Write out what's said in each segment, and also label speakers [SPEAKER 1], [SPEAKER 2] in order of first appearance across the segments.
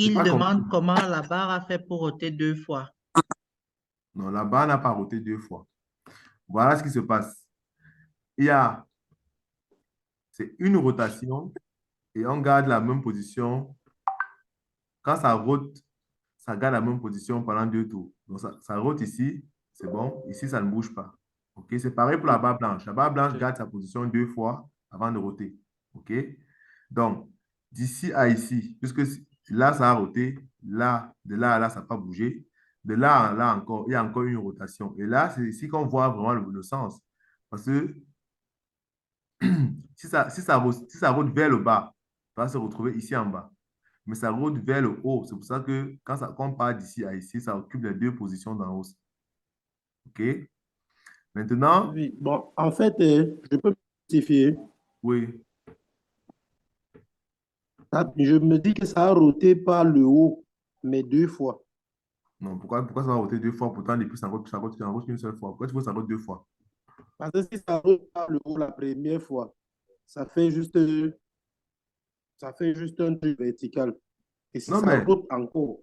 [SPEAKER 1] J'ai
[SPEAKER 2] il
[SPEAKER 1] pas compris.
[SPEAKER 2] demande comment la barre a fait pour roter deux fois.
[SPEAKER 1] Non, la barre n'a pas roté deux fois. Voilà ce qui se passe. Il y a, c'est une rotation et on garde la même position. Quand ça rote, ça garde la même position pendant deux tours. Donc, ça rote ici, c'est bon. Ici, ça ne bouge pas. OK? C'est pareil pour la barre blanche. La barre blanche garde sa position deux fois avant de roter. OK? Donc, d'ici à ici, puisque là, ça a roté, là, de là à là, ça n'a pas bougé. De là à là encore, il y a encore une rotation. Et là, c'est ici qu'on voit vraiment le sens. Parce que si ça rote vers le bas, ça va se retrouver ici en bas. Mais ça rote vers le haut. C'est pour ça que quand on part d'ici à ici, ça occupe les deux positions d'en haut. OK? Maintenant,
[SPEAKER 3] Oui, bon, en fait, je peux spécifier.
[SPEAKER 1] oui.
[SPEAKER 3] Je me dis que ça a roté par le haut, mais deux fois.
[SPEAKER 1] Non, pourquoi ça va roter deux fois? Pourtant, depuis, ça rote une seule fois. Pourquoi tu veux que ça rote deux fois?
[SPEAKER 3] Parce que si ça rote par le haut la première fois, ça fait juste, ça fait juste un truc vertical. Et si
[SPEAKER 1] Non,
[SPEAKER 3] ça
[SPEAKER 1] mais
[SPEAKER 3] rote encore,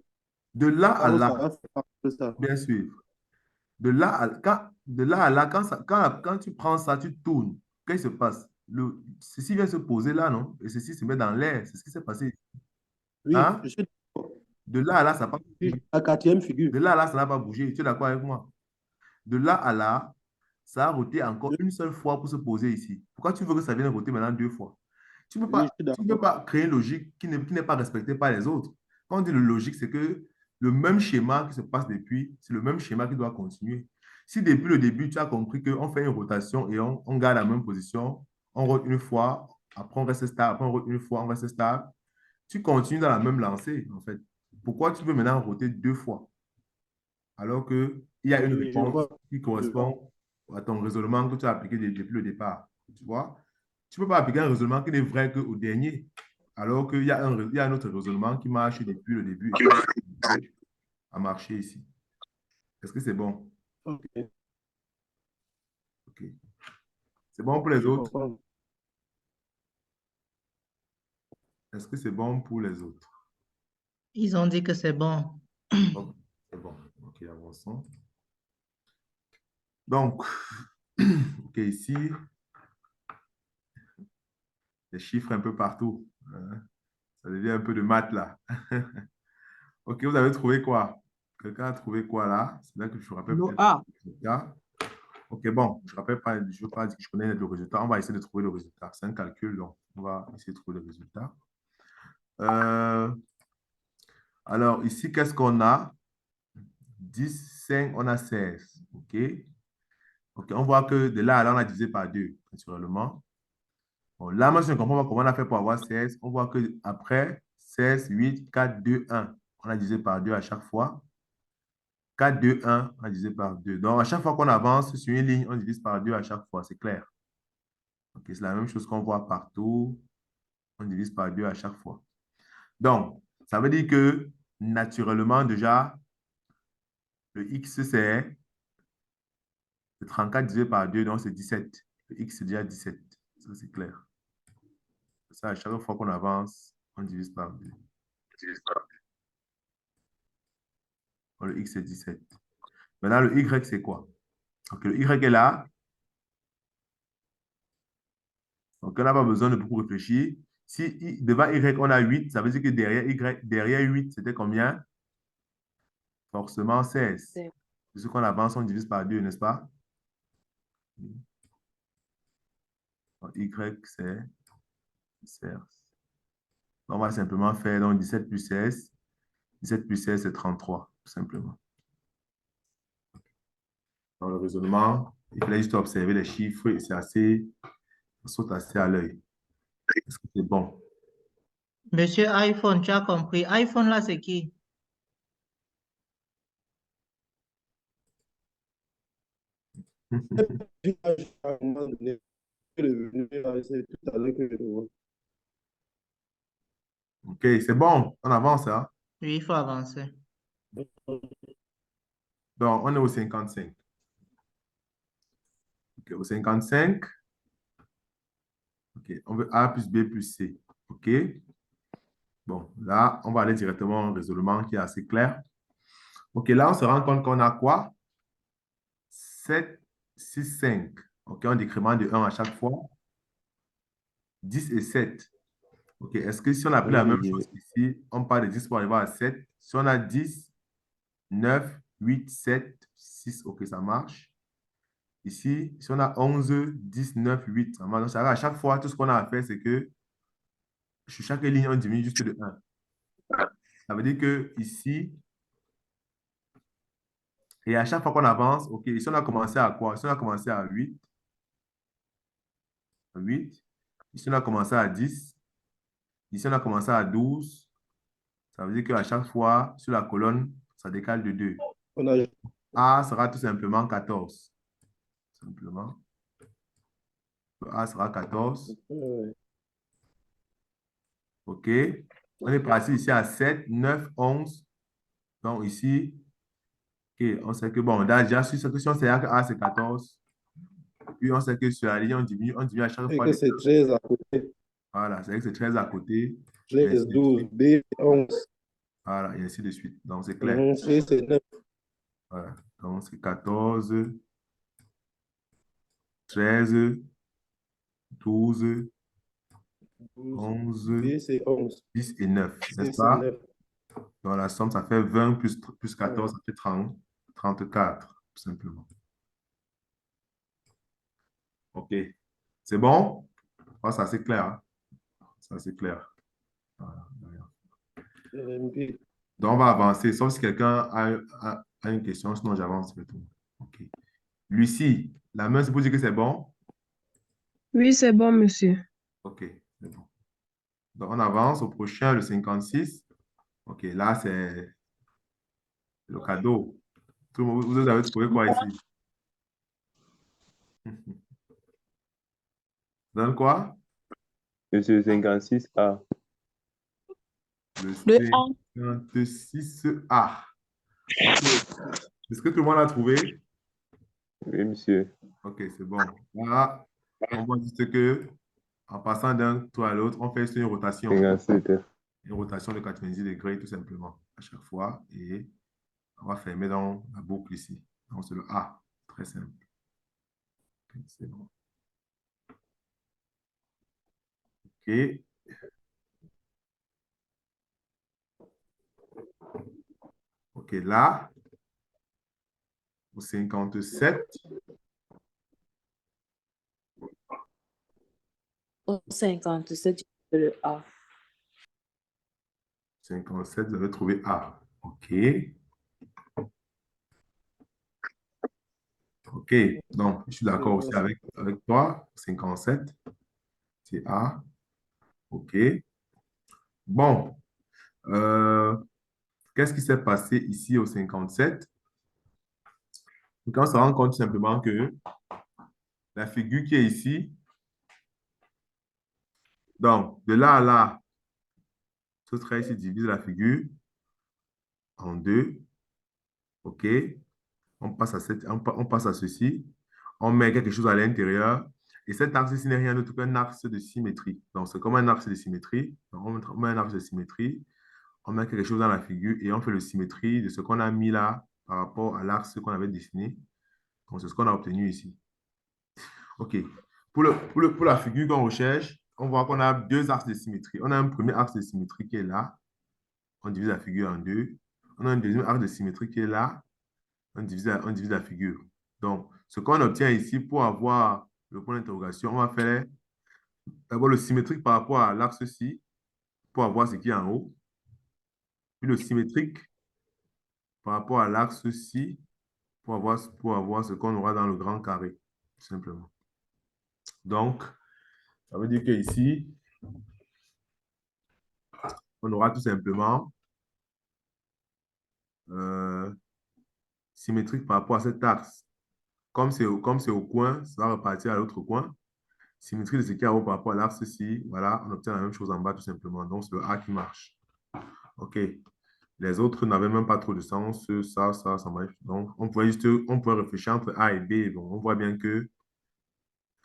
[SPEAKER 1] de là à
[SPEAKER 3] alors ça
[SPEAKER 1] là,
[SPEAKER 3] va faire un peu ça.
[SPEAKER 1] bien sûr. De là à là, quand tu prends ça, tu tournes. Qu'est-ce qui se passe? Ceci vient se poser là, non? Et ceci se met dans l'air. C'est ce qui s'est passé.
[SPEAKER 3] Oui,
[SPEAKER 1] Hein?
[SPEAKER 3] je suis d'accord.
[SPEAKER 1] De là à là, ça n'a pas
[SPEAKER 3] Je
[SPEAKER 1] bougé.
[SPEAKER 3] suis la quatrième figure.
[SPEAKER 1] De là à là, ça n'a pas bougé. Tu es d'accord avec moi? De là à là, ça a roté encore une seule fois pour se poser ici. Pourquoi tu veux que ça vienne roter maintenant deux fois?
[SPEAKER 3] Oui, je suis
[SPEAKER 1] Tu ne peux
[SPEAKER 3] d'accord.
[SPEAKER 1] pas créer une logique qui n'est pas respectée par les autres. Quand on dit le logique, c'est que le même schéma qui se passe depuis, c'est le même schéma qui doit continuer. Si depuis le début, tu as compris qu'on fait une rotation et on garde la même position, on rote une fois, après on reste stable, après on rote une fois, on reste stable, tu continues dans la même lancée, en fait. Pourquoi tu veux maintenant roter deux fois? Alors qu'il y a une
[SPEAKER 3] Oui, je
[SPEAKER 1] réponse
[SPEAKER 3] vois.
[SPEAKER 1] qui
[SPEAKER 3] Je vois.
[SPEAKER 1] correspond à ton raisonnement que tu as appliqué depuis le départ. Tu vois? Tu ne peux pas appliquer un raisonnement qui n'est vrai qu'au dernier, alors il y a un autre raisonnement qui marche depuis le début et qui a marché ici. Est-ce que c'est bon?
[SPEAKER 3] Ok,
[SPEAKER 1] OK. C'est bon pour
[SPEAKER 3] ok,
[SPEAKER 1] les
[SPEAKER 3] je
[SPEAKER 1] autres?
[SPEAKER 3] comprends.
[SPEAKER 1] Est-ce que c'est bon pour les autres?
[SPEAKER 2] Ils ont dit que c'est bon.
[SPEAKER 1] OK, c'est bon. OK, avançons. Donc, OK, ici, les chiffres un peu partout. Hein. Ça devient un peu de maths là. OK, vous avez trouvé quoi? Quelqu'un a trouvé quoi là? C'est là que je me rappelle
[SPEAKER 4] Le
[SPEAKER 1] peut-être
[SPEAKER 4] A.
[SPEAKER 1] le résultat. OK, bon, je ne rappelle pas, je ne veux pas dire que je connais le résultat. On va essayer de trouver le résultat. C'est un calcul, donc on va essayer de trouver le résultat. Euh, alors, ici, qu'est-ce qu'on a? 10, 5, on a 16. OK? OK, on voit que de là à là, on a divisé par 2, naturellement. Bon, là, moi, je ne comprends pas comment on a fait pour avoir 16. On voit que après 16, 8, 4, 2, 1. On a divisé par 2 à chaque fois. 4, 2, 1, on a divisé par 2. Donc, à chaque fois qu'on avance sur une ligne, on divise par 2 à chaque fois. C'est clair. OK, c'est la même chose qu'on voit partout. On divise par 2 à chaque fois. Donc, ça veut dire que naturellement, déjà, le x, c'est 34 divisé par 2, donc c'est 17. Le x, c'est déjà 17. Ça, c'est clair. Ça, à chaque fois qu'on avance, on divise par 2. Donc, le x, c'est 17. Maintenant, le y, c'est quoi? Donc, le y est là. Donc, on n'a pas besoin de beaucoup réfléchir. Si devant y, on a 8, ça veut dire que derrière 8, c'était combien? Forcément 16.
[SPEAKER 4] C'est
[SPEAKER 1] Puisque qu'on avance, on divise par 2, n'est-ce pas? Donc, y, c'est 16. On va simplement faire donc 17 plus 16. 17 plus 16, c'est 33, tout simplement. Dans le raisonnement, il fallait juste observer les chiffres et c'est assez, ça saute assez à l'œil. Est-ce que c'est bon?
[SPEAKER 2] Monsieur iPhone, tu as compris. iPhone, là, c'est qui?
[SPEAKER 3] À un moment donné, c'est tout à l'heure que je le vois.
[SPEAKER 1] OK, c'est bon. On avance, hein?
[SPEAKER 2] Oui, il faut avancer.
[SPEAKER 1] Donc, on est au 55. OK, au 55, OK, on veut A plus B plus C. OK? Bon, là, on va aller directement au raisonnement qui est assez clair. OK, là, on se rend compte qu'on a quoi? 7, 6, 5. OK, on décrémente de 1 à chaque fois. 10 et 7. OK, est-ce que si on a pris la même chose ici, on part de 10 pour arriver à 7. Si on a 10, 9, 8, 7, 6, OK, ça marche. Ici, si on a 11, 10, 9, 8, ça marche. Donc, ça va, à chaque fois, tout ce qu'on a à faire, c'est que sur chaque ligne, on diminue juste de 1. Ça veut dire que ici, et à chaque fois qu'on avance, OK, ici, on a commencé à quoi? Ici, on a commencé à 8. 8. Ici, on a commencé à 10. Ici, on a commencé à 12. Ça veut dire qu'à chaque fois, sur la colonne, ça décale de 2.
[SPEAKER 3] On a
[SPEAKER 1] A sera tout simplement 14. Simplement. A sera 14. OK. On est passé ici à 7, 9, 11. Donc ici, OK, on sait que, bon, déjà, si on sait que A c'est 14, puis on sait que sur la ligne, on diminue à chaque
[SPEAKER 3] et
[SPEAKER 1] fois
[SPEAKER 3] que
[SPEAKER 1] de
[SPEAKER 3] c'est
[SPEAKER 1] 1.
[SPEAKER 3] 13 à côté.
[SPEAKER 1] Voilà, c'est vrai que c'est 13 à côté, et
[SPEAKER 3] 13,
[SPEAKER 1] ainsi de
[SPEAKER 3] 12,
[SPEAKER 1] suite.
[SPEAKER 3] B, 11.
[SPEAKER 1] Voilà, et ainsi de suite. Donc, c'est clair.
[SPEAKER 3] C, c'est 9.
[SPEAKER 1] Voilà. Donc, c'est 14, 13, 12,
[SPEAKER 3] 12.
[SPEAKER 1] 11,
[SPEAKER 3] B, c'est 11.
[SPEAKER 1] 10 et 9, n'est-ce
[SPEAKER 3] C, c'est
[SPEAKER 1] pas?
[SPEAKER 3] 9.
[SPEAKER 1] Donc, la somme, ça fait 20 plus
[SPEAKER 3] Ouais.
[SPEAKER 1] 14, ça fait 30, 34, tout simplement. OK. C'est bon? Oh, c'est assez clair. Hein? C'est assez clair. Voilà.
[SPEAKER 3] LMP.
[SPEAKER 1] Donc, on va avancer, sauf si quelqu'un a une question, sinon j'avance. OK. Lucie, la main, c'est pour dire que c'est bon?
[SPEAKER 4] Oui, c'est bon, monsieur.
[SPEAKER 1] OK, c'est bon. Donc, on avance au prochain, le 56. OK, là, c'est le cadeau. Tout le monde, vous avez trouvé quoi ici? Donne quoi?
[SPEAKER 5] Monsieur 56A.
[SPEAKER 1] Le
[SPEAKER 4] Le A.
[SPEAKER 1] 56A. OK. Est-ce que tout le monde a trouvé?
[SPEAKER 5] Oui, monsieur.
[SPEAKER 1] OK, c'est bon. Là, on voit juste que en passant d'un tour à l'autre, on fait une rotation.
[SPEAKER 5] 57.
[SPEAKER 1] Une rotation de 90 degrés, tout simplement, à chaque fois. Et on va fermer dans la boucle ici. Donc, c'est le A. Très simple. OK, c'est bon. OK. OK, là, au 57,
[SPEAKER 6] Au 57, le A.
[SPEAKER 1] 57, vous avez trouvé A. OK. OK. Donc, je suis d'accord aussi avec toi. 57, c'est A. OK. Bon. Qu'est-ce qui s'est passé ici au 57? Quand on se rend compte tout simplement que la figure qui est ici, donc, de là à là, ce trait ici divise la figure en deux. OK. On passe on passe à ceci. On met quelque chose à l'intérieur. Et cet axe ici n'est rien d'autre qu'un axe de symétrie. Donc, c'est comme un axe de symétrie. Donc, on met un axe de symétrie. On met quelque chose dans la figure et on fait le symétrie de ce qu'on a mis là par rapport à l'axe qu'on avait dessiné. Donc, c'est ce qu'on a obtenu ici. OK. Pour la figure qu'on recherche, on voit qu'on a deux axes de symétrie. On a un premier axe de symétrie qui est là. On divise la figure en deux. On a un deuxième axe de symétrie qui est là. On divise la figure. Donc, ce qu'on obtient ici pour avoir le point d'interrogation, on va faire d'abord le symétrique par rapport à l'axe-ci pour avoir ce qui est en haut. Puis le symétrique par rapport à l'axe-ci pour avoir ce qu'on aura dans le grand carré, tout simplement. Donc, ça veut dire qu'ici, on aura tout simplement symétrique par rapport à cet axe. Comme c'est au coin, ça va repartir à l'autre coin. Symétrie de ce qui est en haut par rapport à l'axe-ci. Voilà, on obtient la même chose en bas tout simplement. Donc, c'est le A qui marche. OK. Les autres n'avaient même pas trop de sens. Ça marche. Donc, on pouvait réfléchir entre A et B. Bon, on voit bien que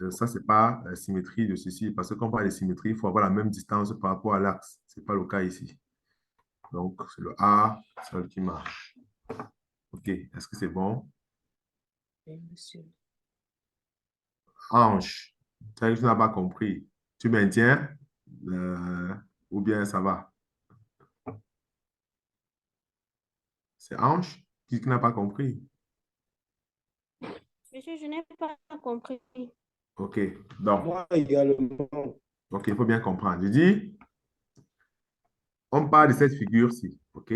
[SPEAKER 1] Ça, ce n'est pas la symétrie de ceci. Parce que quand on parle de symétrie, il faut avoir la même distance par rapport à l'axe. Ce n'est pas le cas ici. Donc, c'est le A seul qui marche. OK. Est-ce que c'est bon?
[SPEAKER 6] Oui, monsieur.
[SPEAKER 1] Hanche. Ça, tu n'as pas compris. Tu maintiens ou bien ça va? C'est hanche qui n'a pas compris.
[SPEAKER 7] Monsieur, je n'ai pas compris.
[SPEAKER 1] OK. Donc,
[SPEAKER 3] Moi également.
[SPEAKER 1] OK, il faut bien comprendre. Je dis, on parle de cette figure-ci. OK?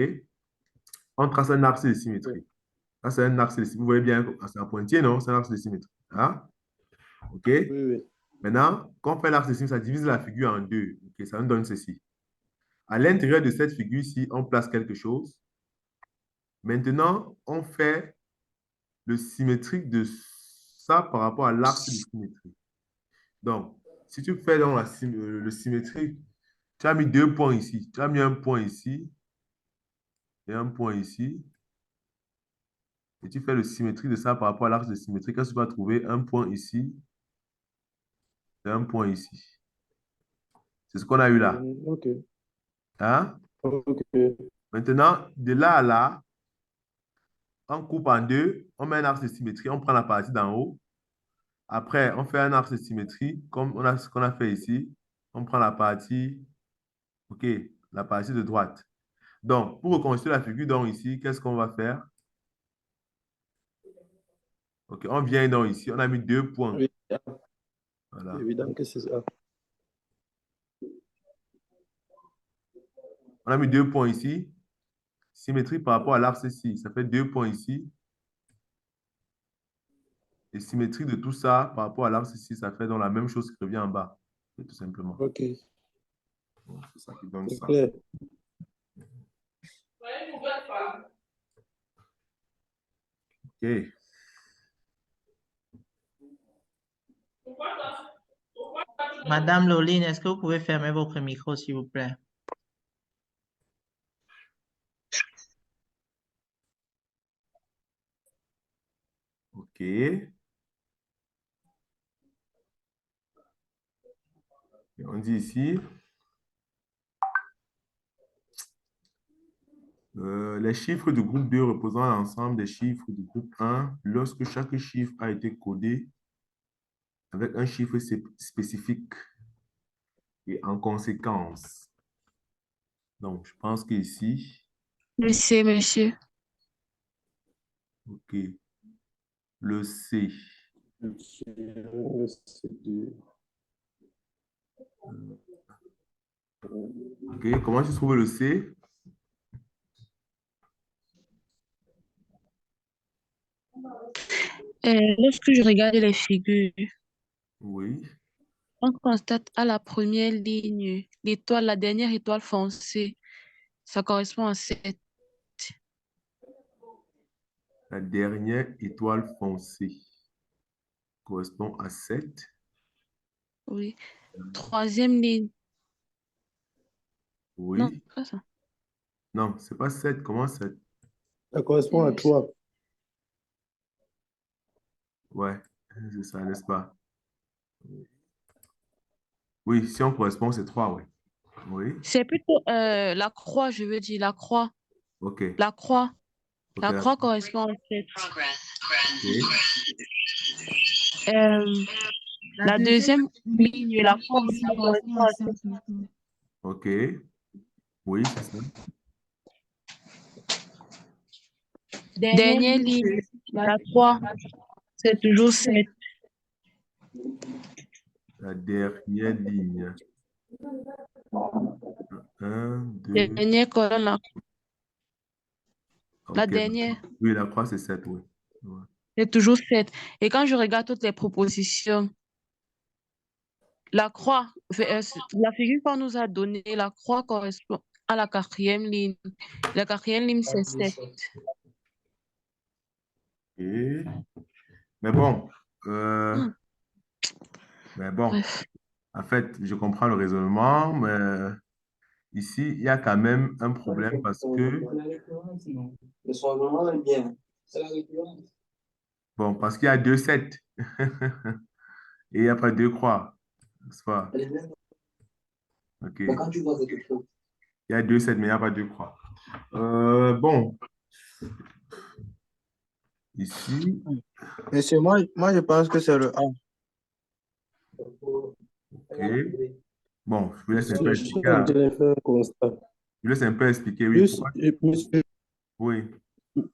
[SPEAKER 1] On trace un axe de symétrie. Ça, c'est un axe de symétrie. Vous voyez bien, c'est un pointier, non? C'est un axe de symétrie. Hein? OK?
[SPEAKER 3] Oui, oui.
[SPEAKER 1] Maintenant, quand on fait l'axe de symétrie, ça divise la figure en deux. OK? Ça nous donne ceci. À l'intérieur de cette figure-ci, on place quelque chose. Maintenant, on fait le symétrique de ça par rapport à l'axe de symétrie. Donc, si tu fais donc le symétrique, tu as mis 2 points ici. Tu as mis un point ici et un point ici. Et tu fais le symétrique de ça par rapport à l'axe de symétrie. Qu'est-ce que tu vas trouver? Un point ici et un point ici. C'est ce qu'on a eu là.
[SPEAKER 3] OK.
[SPEAKER 1] Hein?
[SPEAKER 3] OK.
[SPEAKER 1] Maintenant, de là à là, on coupe en deux, on met un axe de symétrie, on prend la partie d'en haut. Après, on fait un axe de symétrie, comme on a ce qu'on a fait ici. On prend la partie, OK, la partie de droite. Donc, pour reconstruire la figure donc ici, qu'est-ce qu'on va faire? OK, on vient donc ici, on a mis 2 points.
[SPEAKER 3] Oui,
[SPEAKER 1] Voilà.
[SPEAKER 3] c'est évident que c'est ça.
[SPEAKER 1] On a mis 2 points ici. Symétrie par rapport à l'axe ici. Ça fait 2 points ici. Et symétrie de tout ça par rapport à l'axe ici, ça fait donc la même chose qui revient en bas. Tout simplement.
[SPEAKER 3] OK.
[SPEAKER 1] C'est ça qui donne
[SPEAKER 3] C'est
[SPEAKER 1] ça.
[SPEAKER 3] clair.
[SPEAKER 1] OK.
[SPEAKER 2] Madame Loline, est-ce que vous pouvez fermer votre micro, s'il vous plaît?
[SPEAKER 1] OK. Et on dit ici, les chiffres du groupe 2 représentent l'ensemble des chiffres du groupe 1 lorsque chaque chiffre a été codé avec un chiffre spécifique. Et en conséquence, donc je pense qu'ici,
[SPEAKER 4] Monsieur.
[SPEAKER 1] OK, le C. OK, comment tu trouves le C?
[SPEAKER 4] Lorsque je regarde les figures,
[SPEAKER 1] Oui,
[SPEAKER 4] on constate à la première ligne l'étoile, la dernière étoile foncée. Ça correspond à 7.
[SPEAKER 1] la dernière étoile foncée correspond à 7.
[SPEAKER 4] Oui. Troisième ligne. Non,
[SPEAKER 1] Oui,
[SPEAKER 4] pas ça.
[SPEAKER 1] non, c'est pas 7. Comment 7?
[SPEAKER 3] Ça correspond à 3.
[SPEAKER 1] Ouais, c'est ça, n'est-ce pas? Oui, si on correspond, c'est 3, oui. Oui,
[SPEAKER 4] C'est plutôt la croix, je veux dire, la croix.
[SPEAKER 1] OK.
[SPEAKER 4] La croix.
[SPEAKER 1] OK,
[SPEAKER 4] La croix correspond à 7.
[SPEAKER 1] OK.
[SPEAKER 4] La deuxième ligne, la croix aussi correspond à 7.
[SPEAKER 1] OK. Oui, c'est ça.
[SPEAKER 4] Dernière ligne, la croix, c'est toujours 7.
[SPEAKER 1] La dernière ligne. 1, 2.
[SPEAKER 4] Dernière colonne, la
[SPEAKER 1] OK.
[SPEAKER 4] dernière,
[SPEAKER 1] Oui, la croix, c'est 7, oui. Ouais.
[SPEAKER 4] c'est toujours 7. Et quand je regarde toutes les propositions, la croix, la figure qu'on nous a donnée, la croix correspond à la quatrième ligne. La quatrième ligne, c'est 7.
[SPEAKER 1] OK. Mais bon, mais bon,
[SPEAKER 4] Bref.
[SPEAKER 1] en fait, je comprends le raisonnement, mais ici, il y a quand même un problème parce que, bon, parce qu'il y a 2 7. Et il n'y a pas deux croix, n'est-ce pas? OK. Il y a 2, 7, mais il n'y a pas deux croix. Bon, ici,
[SPEAKER 8] Monsieur, moi, je pense que c'est le A.
[SPEAKER 1] OK. Bon, je vous laisse un peu
[SPEAKER 3] Monsieur,
[SPEAKER 1] expliquer.
[SPEAKER 3] j'ai fait un constat.
[SPEAKER 1] Je vous laisse un peu expliquer, oui.
[SPEAKER 3] Juste, monsieur,
[SPEAKER 1] Oui,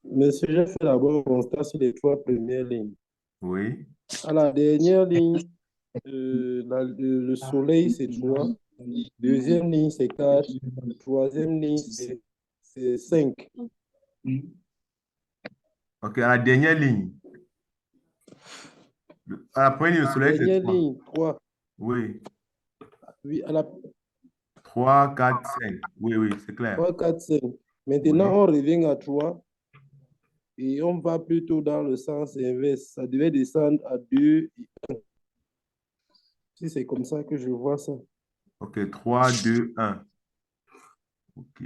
[SPEAKER 3] monsieur, j'ai fait d'abord un constat sur les trois premières lignes.
[SPEAKER 1] oui.
[SPEAKER 3] À la dernière ligne, le soleil, c'est 3. Deuxième ligne, c'est 4. Troisième ligne, c'est 5.
[SPEAKER 1] OK, à la dernière ligne. À la première ligne, le soleil, c'est
[SPEAKER 3] Dernière
[SPEAKER 1] 3.
[SPEAKER 3] ligne, 3.
[SPEAKER 1] Oui.
[SPEAKER 3] Oui, à la
[SPEAKER 1] 3, 4, 5. Oui, oui, c'est clair.
[SPEAKER 3] 3, 4, 5. Maintenant, on revient à 3 et on va plutôt dans le sens inverse. Ça devait descendre à 2 et 1. Si c'est comme ça que je vois ça.
[SPEAKER 1] OK, 3, 2, 1. OK.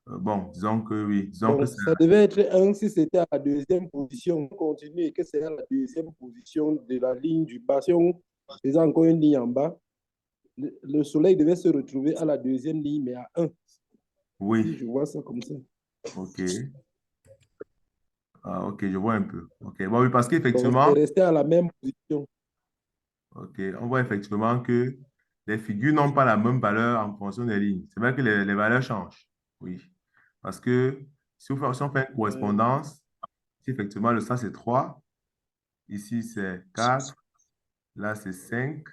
[SPEAKER 1] Bon, disons que oui. Disons que
[SPEAKER 3] Donc,
[SPEAKER 1] c'est...
[SPEAKER 3] ça devait être 1 si c'était à la deuxième position. On continue et que c'est à la deuxième position de la ligne du bas. Si on faisait encore une ligne en bas, le soleil devait se retrouver à la deuxième ligne, mais à 1. Si
[SPEAKER 1] Oui.
[SPEAKER 3] je vois ça comme ça.
[SPEAKER 1] OK. Ah, OK, je vois un peu. OK. Bon, oui, parce
[SPEAKER 3] Donc,
[SPEAKER 1] qu'effectivement,
[SPEAKER 3] c'est resté à la même position.
[SPEAKER 1] OK, on voit effectivement que les figures n'ont pas la même valeur en fonction des lignes. C'est vrai que les valeurs changent. Oui. Parce que si on fait une correspondance, ici, effectivement, le ça, c'est 3. Ici, c'est 4. Là, c'est 5.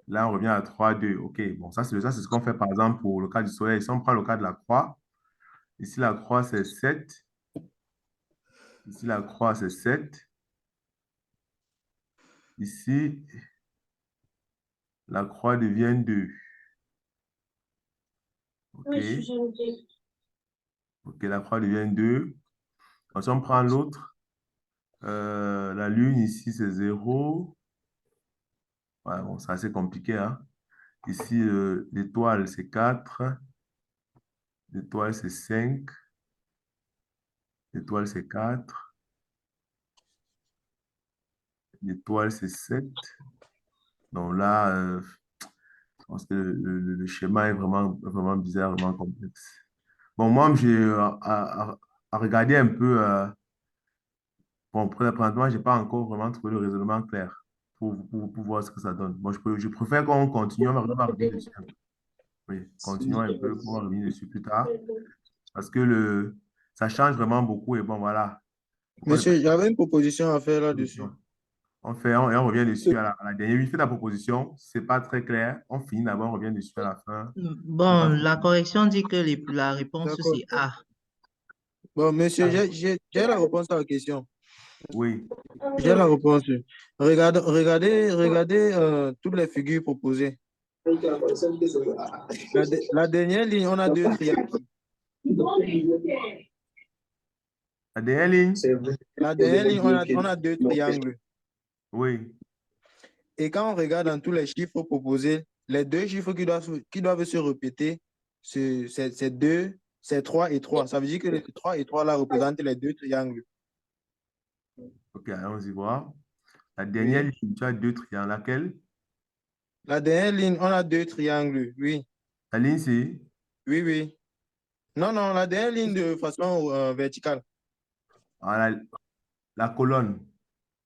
[SPEAKER 1] Là, on revient à 3, 2. OK, bon, ça, c'est ce qu'on fait, par exemple, pour le cas du soleil. Si on prend le cas de la croix, ici, la croix, c'est 7. Ici, la croix, c'est 7. Ici, la croix devient 2. OK.
[SPEAKER 7] Oui, je suis gentille.
[SPEAKER 1] OK, la croix devient 2. Si on prend l'autre, la lune ici, c'est 0. Ouais, bon, c'est assez compliqué, hein. Ici, l'étoile, c'est 4. L'étoile, c'est 5. L'étoile, c'est 4. L'étoile, c'est 7. Donc là, je pense que le schéma est vraiment, vraiment bizarre, vraiment complexe. Bon, moi, j'ai à regarder un peu. Bon, présentement, je n'ai pas encore vraiment trouvé le raisonnement clair pour voir ce que ça donne. Moi, je préfère qu'on continue, on va revenir dessus. Oui, continuons un peu pour revenir dessus plus tard. Parce que ça change vraiment beaucoup. Et bon, voilà.
[SPEAKER 8] Monsieur, j'avais une proposition à faire là-dessus.
[SPEAKER 1] On revient dessus à la dernière. Il fait la proposition. Ce n'est pas très clair. On finit d'abord, on revient dessus à la fin.
[SPEAKER 2] Bon, la correction dit que la réponse,
[SPEAKER 8] D'accord.
[SPEAKER 2] c'est A.
[SPEAKER 8] Bon, monsieur, j'ai la réponse à la question.
[SPEAKER 1] Oui,
[SPEAKER 8] J'ai la réponse. Regardez toutes les figures proposées. La dernière ligne, on a deux triangles.
[SPEAKER 1] la dernière ligne.
[SPEAKER 8] La dernière ligne, on a deux triangles.
[SPEAKER 1] Oui,
[SPEAKER 8] Et quand on regarde dans tous les chiffres proposés, les deux chiffres qui doivent se répéter, c'est 2, c'est 3 et 3. Ça veut dire que les 3 et 3 là représentent les deux triangles.
[SPEAKER 1] ok, allons-y voir. La dernière
[SPEAKER 8] Oui.
[SPEAKER 1] ligne, tu as deux triangles. Laquelle?
[SPEAKER 8] La dernière ligne, on a deux triangles. Oui,
[SPEAKER 1] La ligne, c'est
[SPEAKER 8] oui, oui. Non, non, la dernière ligne de façon verticale.
[SPEAKER 1] ah, la colonne.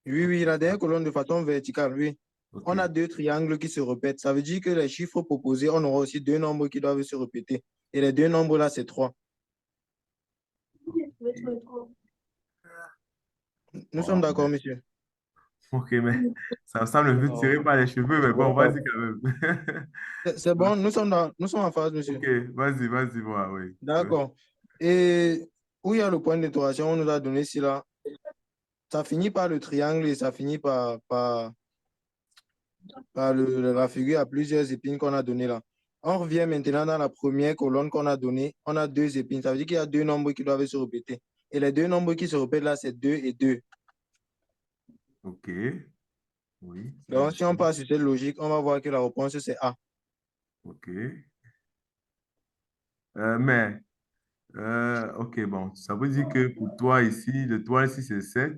[SPEAKER 8] Oui, oui, la dernière colonne de façon verticale, oui.
[SPEAKER 1] Ok,
[SPEAKER 8] On a deux triangles qui se répètent. Ça veut dire que les chiffres proposés, on aura aussi deux nombres qui doivent se répéter. Et les deux nombres là, c'est 3. Nous sommes
[SPEAKER 1] bon,
[SPEAKER 8] d'accord, monsieur?
[SPEAKER 1] ok, mais ça me semble un peu tiré par les cheveux, mais bon, vas-y quand même.
[SPEAKER 8] C'est bon, nous sommes en phase, monsieur.
[SPEAKER 1] Ok, vas-y, voir, oui.
[SPEAKER 8] D'accord. Et où il y a le point d'interrogation, on nous a donné cela. Ça finit par le triangle et ça finit par la figure à plusieurs épines qu'on a donné là. On revient maintenant dans la première colonne qu'on a donnée. On a deux épines. Ça veut dire qu'il y a deux nombres qui doivent se répéter. Et les deux nombres qui se répètent là, c'est 2 et 2.
[SPEAKER 1] Ok, oui.
[SPEAKER 8] Donc, si on passe sur cette logique, on va voir que la réponse, c'est A.
[SPEAKER 1] Ok. Mais, ok, bon, ça veut dire que pour toi ici, le toit ici, c'est 7.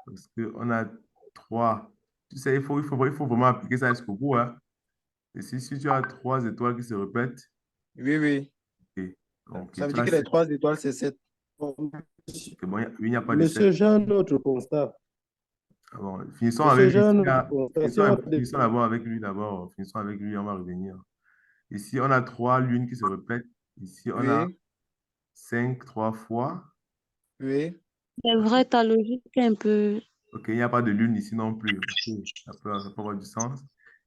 [SPEAKER 1] Parce qu'on a 3. Tu sais, il faut vraiment appliquer ça jusqu'au bout. Hein. Et si tu as 3 étoiles qui se répètent,
[SPEAKER 8] Oui, oui.
[SPEAKER 1] ok. Donc,
[SPEAKER 8] Ça veut
[SPEAKER 1] tu
[SPEAKER 8] dire
[SPEAKER 1] as
[SPEAKER 8] que les
[SPEAKER 1] 7.
[SPEAKER 8] 3 étoiles, c'est 7.
[SPEAKER 1] Ok, bon, il n'y a pas de 7.
[SPEAKER 3] Monsieur Jean, notre constat.
[SPEAKER 1] Ah bon, finissons
[SPEAKER 3] Monsieur
[SPEAKER 1] avec lui.
[SPEAKER 3] Jean, notre constat. Si on
[SPEAKER 1] Finissons d'abord avec lui d'abord. Finissons avec lui, on va revenir. Ici, on a 3 lunes qui se répètent. Ici, on a
[SPEAKER 8] Oui,
[SPEAKER 1] 5 3 fois.
[SPEAKER 8] oui.
[SPEAKER 4] C'est vrai, ta logique est un peu...
[SPEAKER 1] Ok, il n'y a pas de lune ici non plus. Ok, ça peut avoir du sens.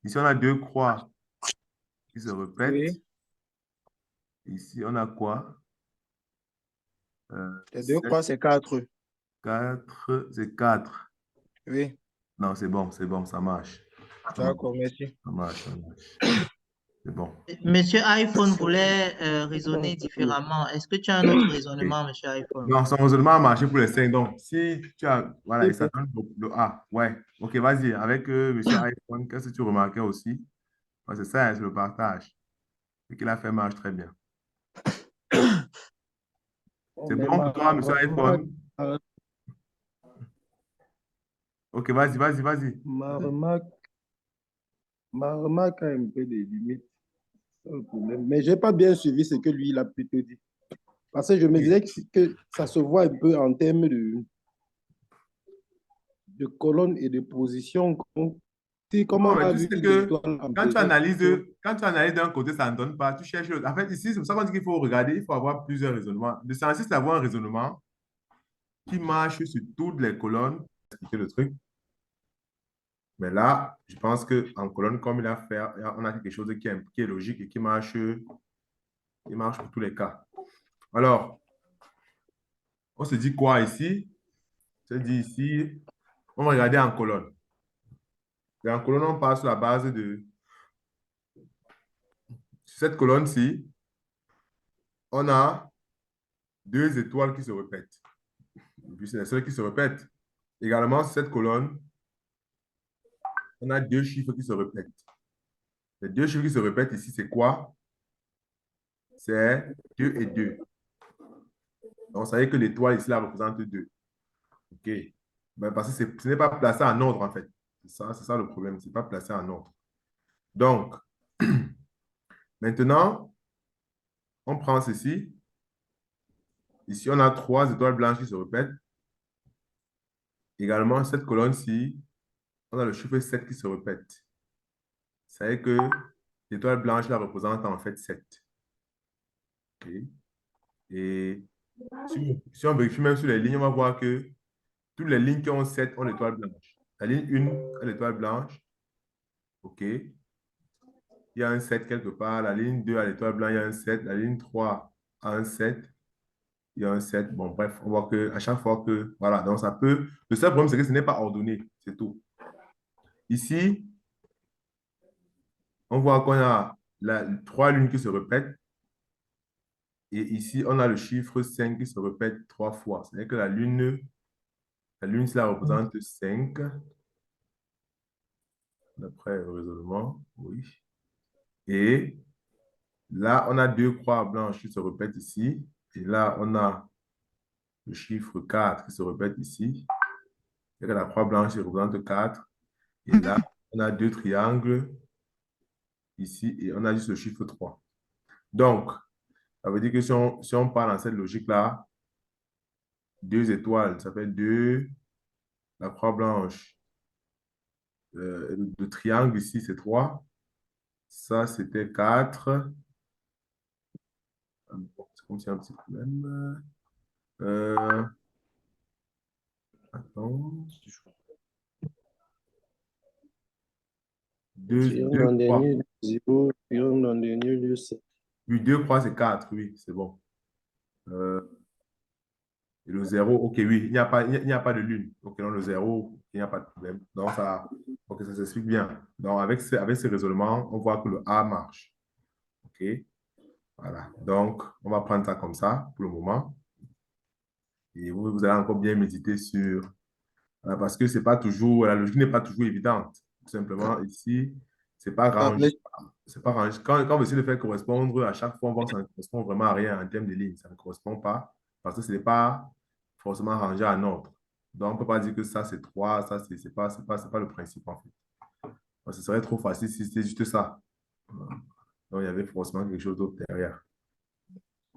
[SPEAKER 1] Ici, on a 2 croix qui se répètent.
[SPEAKER 8] Oui.
[SPEAKER 1] Ici, on a quoi?
[SPEAKER 8] Les 2
[SPEAKER 1] 7,
[SPEAKER 8] croix, c'est 4.
[SPEAKER 1] 4, c'est 4.
[SPEAKER 8] Oui,
[SPEAKER 1] Non, c'est bon, ça marche. Ça marche,
[SPEAKER 8] d'accord, merci.
[SPEAKER 1] ça marche, ça marche. C'est bon.
[SPEAKER 2] Monsieur iPhone voulait raisonner différemment. Est-ce que tu as un autre
[SPEAKER 1] Ok.
[SPEAKER 2] raisonnement, monsieur iPhone?
[SPEAKER 1] Non, son raisonnement a marché pour les 5. Donc, si tu as. Voilà, et ça
[SPEAKER 3] C'est
[SPEAKER 1] donne le A. Ouais. Ok, vas-y. Avec monsieur iPhone, qu'est-ce que tu remarquais aussi? Ouais, c'est ça, c'est le partage. Ce qu'il a fait marche très bien.
[SPEAKER 3] bon,
[SPEAKER 1] C'est
[SPEAKER 3] mais
[SPEAKER 1] bon pour toi, monsieur iPhone? Ok, vas-y, vas-y, vas-y.
[SPEAKER 3] ma remarque, ma remarque a un peu des limites. C'est le problème. Mais je n'ai pas bien suivi ce que lui, il a plutôt dit. Parce que je me disais que ça se voit un peu en termes de colonne et de position. Comme
[SPEAKER 1] Non,
[SPEAKER 3] on
[SPEAKER 1] mais
[SPEAKER 3] a
[SPEAKER 1] tu
[SPEAKER 3] vu
[SPEAKER 1] sais
[SPEAKER 3] les
[SPEAKER 1] que
[SPEAKER 3] étoiles en
[SPEAKER 1] quand tu
[SPEAKER 3] présence,
[SPEAKER 1] analyses, quand tu analyses d'un côté, ça ne donne pas. Tu cherches l'autre. En fait, ici, c'est pour ça qu'on dit qu'il faut regarder, il faut avoir plusieurs raisonnements. Le sens, c'est d'avoir un raisonnement qui marche sur toutes les colonnes. Expliquer le truc. Mais là, je pense qu'en colonne, comme il a fait, on a quelque chose qui est logique et qui marche pour tous les cas. Alors, on se dit quoi ici? On se dit ici, on va regarder en colonne. Et en colonne, on part sur la base de cette colonne-ci, on a 2 étoiles qui se répètent. Et puis, c'est les seules qui se répètent. Également, sur cette colonne, on a 2 chiffres qui se répètent. Les 2 chiffres qui se répètent ici, c'est quoi? C'est 2 et 2. Donc, ça veut dire que l'étoile ici, là, représente 2. OK. Ben, parce que ce n'est pas placé en ordre, en fait. C'est ça le problème. Ce n'est pas placé en ordre. Donc, maintenant, on prend ceci. Ici, on a 3 étoiles blanches qui se répètent. Également, cette colonne-ci, on a le chiffre 7 qui se répète. Ça veut dire que l'étoile blanche, là, représente en fait 7. OK. Et si on vérifie même sur les lignes, on va voir que toutes les lignes qui ont 7 ont l'étoile blanche. La ligne 1 a l'étoile blanche. OK. Il y a un 7 quelque part. La ligne 2 a l'étoile blanche, il y a un 7. La ligne 3 a un 7. Il y a un 7. Bon, bref, on voit qu'à chaque fois que... Voilà, donc ça peut... Le seul problème, c'est que ce n'est pas ordonné. C'est tout. Ici, on voit qu'on a 3 lunes qui se répètent. Et ici, on a le chiffre 5 qui se répète 3 fois. C'est-à-dire que la lune, cela représente 5. D'après le raisonnement, oui. Et là, on a 2 croix blanches qui se répètent ici. Et là, on a le chiffre 4 qui se répète ici. C'est-à-dire que la croix blanche représente 4. Et là, on a 2 triangles ici. Et on a juste le chiffre 3. Donc, ça veut dire que si on part dans cette logique-là, 2 étoiles, ça fait 2. La croix blanche, le triangle ici, c'est 3. Ça, c'était 4. C'est comme s'il y a un petit problème. Attends. 2,
[SPEAKER 3] triangle
[SPEAKER 1] 2
[SPEAKER 3] en
[SPEAKER 1] croix.
[SPEAKER 3] dernier, 0, triangle en dernier lieu, 7.
[SPEAKER 1] Oui, 2 croix, c'est 4. Oui, c'est bon. Et le 0, ok, oui, il n'y a pas de lune. Donc, dans le 0, il n'y a pas de problème. Donc, ça s'explique bien. Donc, avec ce raisonnement, on voit que le A marche. OK? Voilà. Donc, on va prendre ça comme ça pour le moment. Et vous allez encore bien méditer sur... parce que c'est pas toujours... La logique n'est pas toujours évidente. Tout simplement, ici, c'est pas
[SPEAKER 8] Ah,
[SPEAKER 1] rangé. C'est pas rangé. Quand on essaie de faire correspondre, à chaque fois, on voit que ça ne correspond vraiment à rien en termes de lignes. Ça ne correspond pas parce que ce n'est pas forcément rangé en ordre. Donc, on ne peut pas dire que ça, c'est 3, ça, c'est pas le principe, en fait. Donc, ce serait trop facile si c'était juste ça. Donc, il y avait forcément quelque chose d'autre derrière.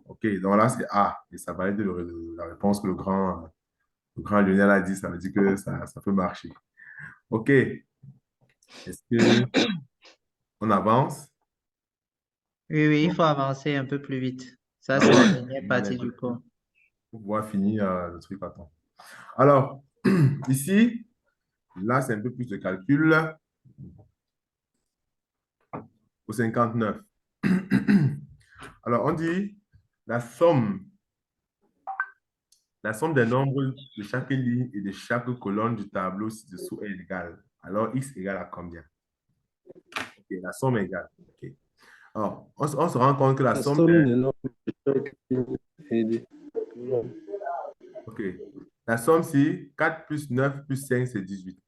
[SPEAKER 1] OK, donc là, c'est A. Et ça valide la réponse que le grand Lionel a dit. Ça veut dire que ça peut marcher. OK. Est-ce qu'on avance?
[SPEAKER 2] Oui, oui, il faut avancer un peu plus vite. Ça,
[SPEAKER 1] Ah
[SPEAKER 2] c'est la
[SPEAKER 1] ouais.
[SPEAKER 2] dernière partie du cours.
[SPEAKER 1] Pour pouvoir finir le truc à temps. Alors, ici, là, c'est un peu plus de calcul. Au 59. Alors, on dit la somme des nombres de chaque ligne et de chaque colonne du tableau ci-dessous est égale. Alors, x égale à combien? Ok, la somme est égale. Ok. Alors, on se rend compte que la
[SPEAKER 3] La
[SPEAKER 1] somme
[SPEAKER 3] somme
[SPEAKER 1] est...
[SPEAKER 3] des nombres de chaque ligne et des colonnes.
[SPEAKER 1] Ok. La somme, c'est 4 plus 9 plus 5, c'est 18.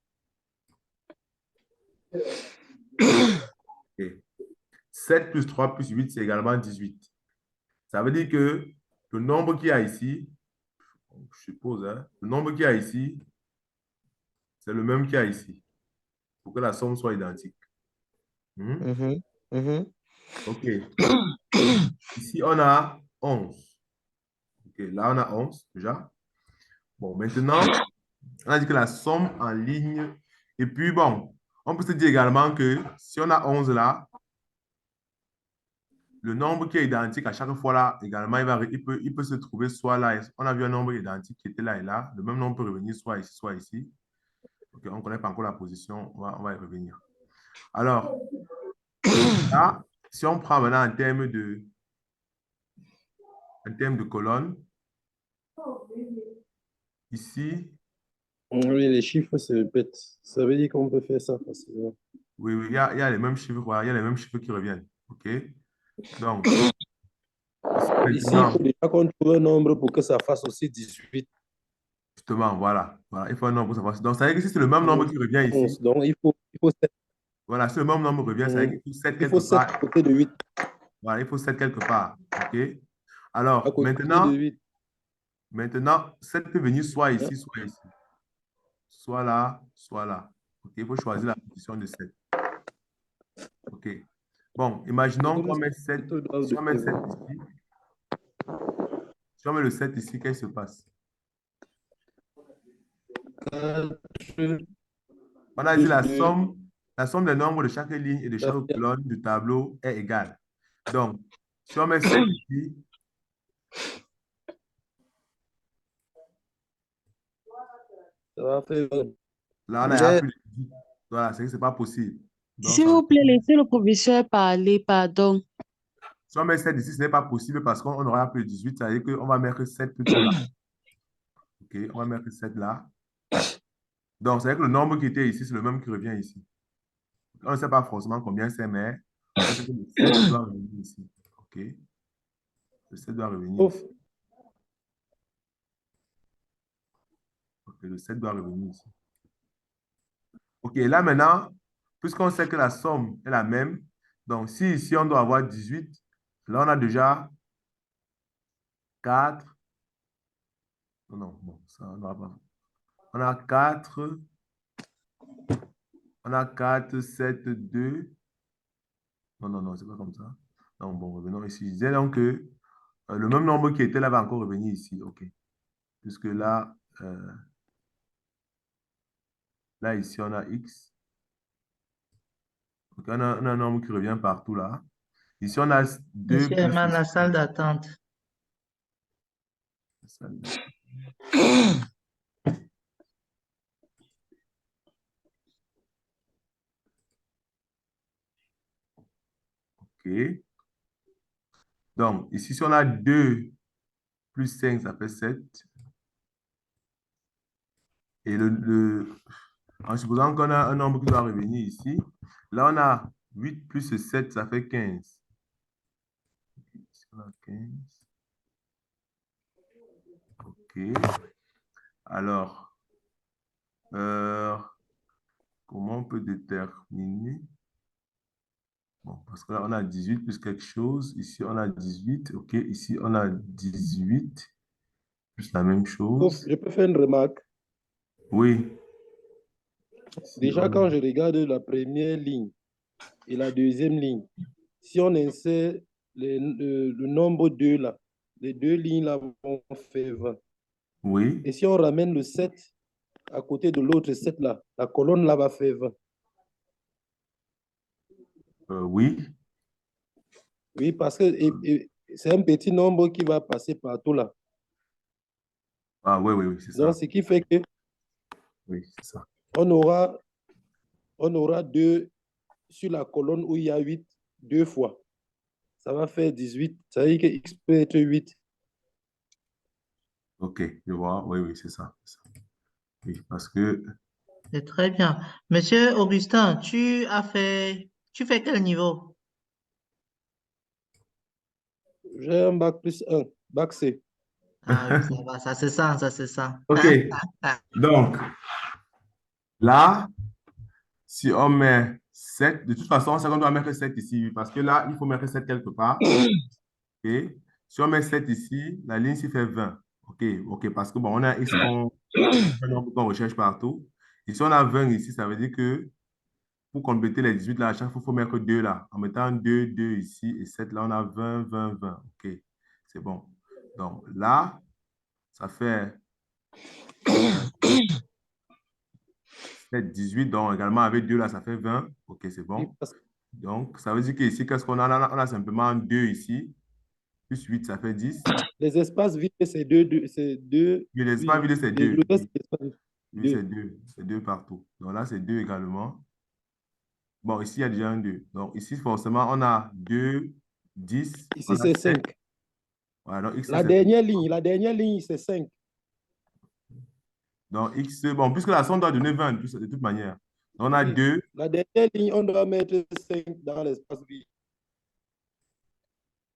[SPEAKER 1] Ok. 7 plus 3 plus 8, c'est également 18. Ça veut dire que le nombre qu'il y a ici, je suppose, hein, le nombre qu'il y a ici, c'est le même qu'il y a ici, pour que la somme soit identique. Hmm?
[SPEAKER 8] Mhm, mhm.
[SPEAKER 1] OK. Ici, on a 11. OK, là, on a 11 déjà. Bon, maintenant, on a dit que la somme en ligne. Et puis, bon, on peut se dire également que si on a 11 là, le nombre qui est identique à chaque fois là, également, il peut se trouver soit là. On a vu un nombre identique qui était là et là. Le même nombre peut revenir soit ici, soit ici. OK, on ne connaît pas encore la position. On va y revenir. Alors, là, si on prend maintenant en termes de colonne, ici,
[SPEAKER 3] Oui, les chiffres se répètent. Ça veut dire qu'on peut faire ça facilement.
[SPEAKER 1] oui, oui, il y a les mêmes chiffres, voilà, il y a les mêmes chiffres qui reviennent. OK? Donc, ici,
[SPEAKER 3] Ici, il
[SPEAKER 1] maintenant,
[SPEAKER 3] faut déjà qu'on trouve un nombre pour que ça fasse aussi 18.
[SPEAKER 1] justement, voilà, voilà, il faut un nombre, ça va. Donc, ça veut dire que si c'est le même nombre qui revient ici,
[SPEAKER 3] 11. Donc, il faut 7.
[SPEAKER 1] voilà, si le même nombre revient, ça veut dire qu'il faut 7
[SPEAKER 3] Il faut
[SPEAKER 1] quelque
[SPEAKER 3] 7
[SPEAKER 1] part.
[SPEAKER 3] à côté de 8.
[SPEAKER 1] Voilà, il faut 7 quelque part. OK?
[SPEAKER 3] À
[SPEAKER 1] Alors,
[SPEAKER 3] côté de 8.
[SPEAKER 1] maintenant, 7 peut venir soit
[SPEAKER 3] Hein?
[SPEAKER 1] ici, soit ici. Soit là, soit là. OK? Il faut choisir la position de 7. OK. Bon, imaginons qu'on met 7. Si on met 7 ici, si on met le 7 ici, qu'est-ce qui se passe? On a dit la somme des nombres de chaque ligne et de chaque colonne du tableau est égale. Donc, si on met 7 ici,
[SPEAKER 3] Ça va faire
[SPEAKER 1] là, on n'a plus de 10. Voilà, c'est que ce n'est pas possible. Donc,
[SPEAKER 4] S'il vous plaît, laissez le professeur parler, pardon.
[SPEAKER 1] si on met 7 ici, ce n'est pas possible parce qu'on n'aura plus de 18. Ça veut dire qu'on va mettre 7 plutôt là. OK, on va mettre 7 là. Donc, c'est que le nombre qui était ici, c'est le même qui revient ici. On ne sait pas forcément combien c'est, mais on sait que le 7 doit revenir ici. OK, le 7 doit revenir ici. OK, le 7 doit revenir ici. OK, là maintenant, puisqu'on sait que la somme est la même, donc si ici on doit avoir 18, là on a déjà 4. Non, non, bon, ça on n'aura pas. On a 4. On a 4, 7, 2. Non, non, non, c'est pas comme ça. Donc, bon, revenons ici. Je disais donc que le même nombre qui était là va encore revenir ici. OK. Puisque là, là, ici, on a X. Donc, on a un nombre qui revient partout là. Ici, on a 2
[SPEAKER 2] Monsieur
[SPEAKER 1] plus...
[SPEAKER 2] Herman, la salle d'attente. OK. Donc, ici, si on a 2 plus 5, ça fait 7. Et en supposant qu'on a un nombre qui doit revenir ici, là, on a 8 plus 7, ça fait 15. Ici, on a 15. OK. Alors, comment on peut déterminer? Bon, parce que là, on a 18 plus quelque chose. Ici, on a 18. OK. Ici, on a 18 plus la même chose.
[SPEAKER 3] Je peux faire une remarque.
[SPEAKER 1] Oui.
[SPEAKER 3] Déjà, quand je regarde la première ligne et la deuxième ligne, si on insère le nombre 2 là, les deux lignes là vont faire 20.
[SPEAKER 1] Oui.
[SPEAKER 3] Et si on ramène le 7 à côté de l'autre 7 là, la colonne là va faire 20.
[SPEAKER 1] Oui.
[SPEAKER 3] Oui, parce que c'est un petit nombre qui va passer partout là.
[SPEAKER 1] Ah, oui, oui, oui, c'est ça.
[SPEAKER 3] Donc, ce qui fait que
[SPEAKER 1] Oui, c'est ça.
[SPEAKER 3] on aura 2 sur la colonne où il y a 8, 2 fois. Ça va faire 18. Ça veut dire que X peut être 8.
[SPEAKER 1] OK, je vois. Oui, oui, c'est ça. C'est ça. Oui, parce que
[SPEAKER 9] C'est très bien. Monsieur Augustin, tu fais quel niveau?
[SPEAKER 3] J'ai un bac plus 1, bac C.
[SPEAKER 9] Ah oui, ça va, ça se sent, ça se sent.
[SPEAKER 1] OK. Donc, là, si on met 7, de toute façon, c'est qu'on doit mettre 7 ici, parce que là, il faut mettre 7 quelque part. OK. Si on met 7 ici, la ligne s'y fait 20. OK, OK, parce que bon, on a X un nombre qu'on recherche partout. Et si on a 20 ici, ça veut dire que pour compléter les 18 là, à chaque fois, il faut mettre 2 là. En mettant 2, 2 ici et 7 là, on a 20, 20, 20. OK, c'est bon. Donc là, ça fait 7, 18. Donc également avec 2 là, ça fait 20. OK, c'est bon. Donc ça veut dire qu'ici, qu'est-ce qu'on a? On a simplement 2 ici. Plus 8, ça fait 10.
[SPEAKER 3] Les espaces vides, c'est 2. C'est 2.
[SPEAKER 1] Oui, l'espace vide, c'est 2.
[SPEAKER 3] Le reste, c'est espace
[SPEAKER 1] Oui, c'est
[SPEAKER 3] vide.
[SPEAKER 1] 2. C'est 2 partout. Donc là, c'est 2 également. Bon, ici, il y a déjà un 2. Donc ici, forcément, on a 2, 10.
[SPEAKER 3] Ici,
[SPEAKER 1] On a
[SPEAKER 3] c'est
[SPEAKER 1] 7.
[SPEAKER 3] 5.
[SPEAKER 1] Voilà, donc X,
[SPEAKER 3] La
[SPEAKER 1] c'est
[SPEAKER 3] dernière ligne, c'est 5.
[SPEAKER 1] donc X, bon, puisque la somme doit donner 20 de toute manière. Donc, on a
[SPEAKER 3] Oui.
[SPEAKER 1] 2.
[SPEAKER 3] La dernière ligne, on doit mettre 5 dans l'espace vide.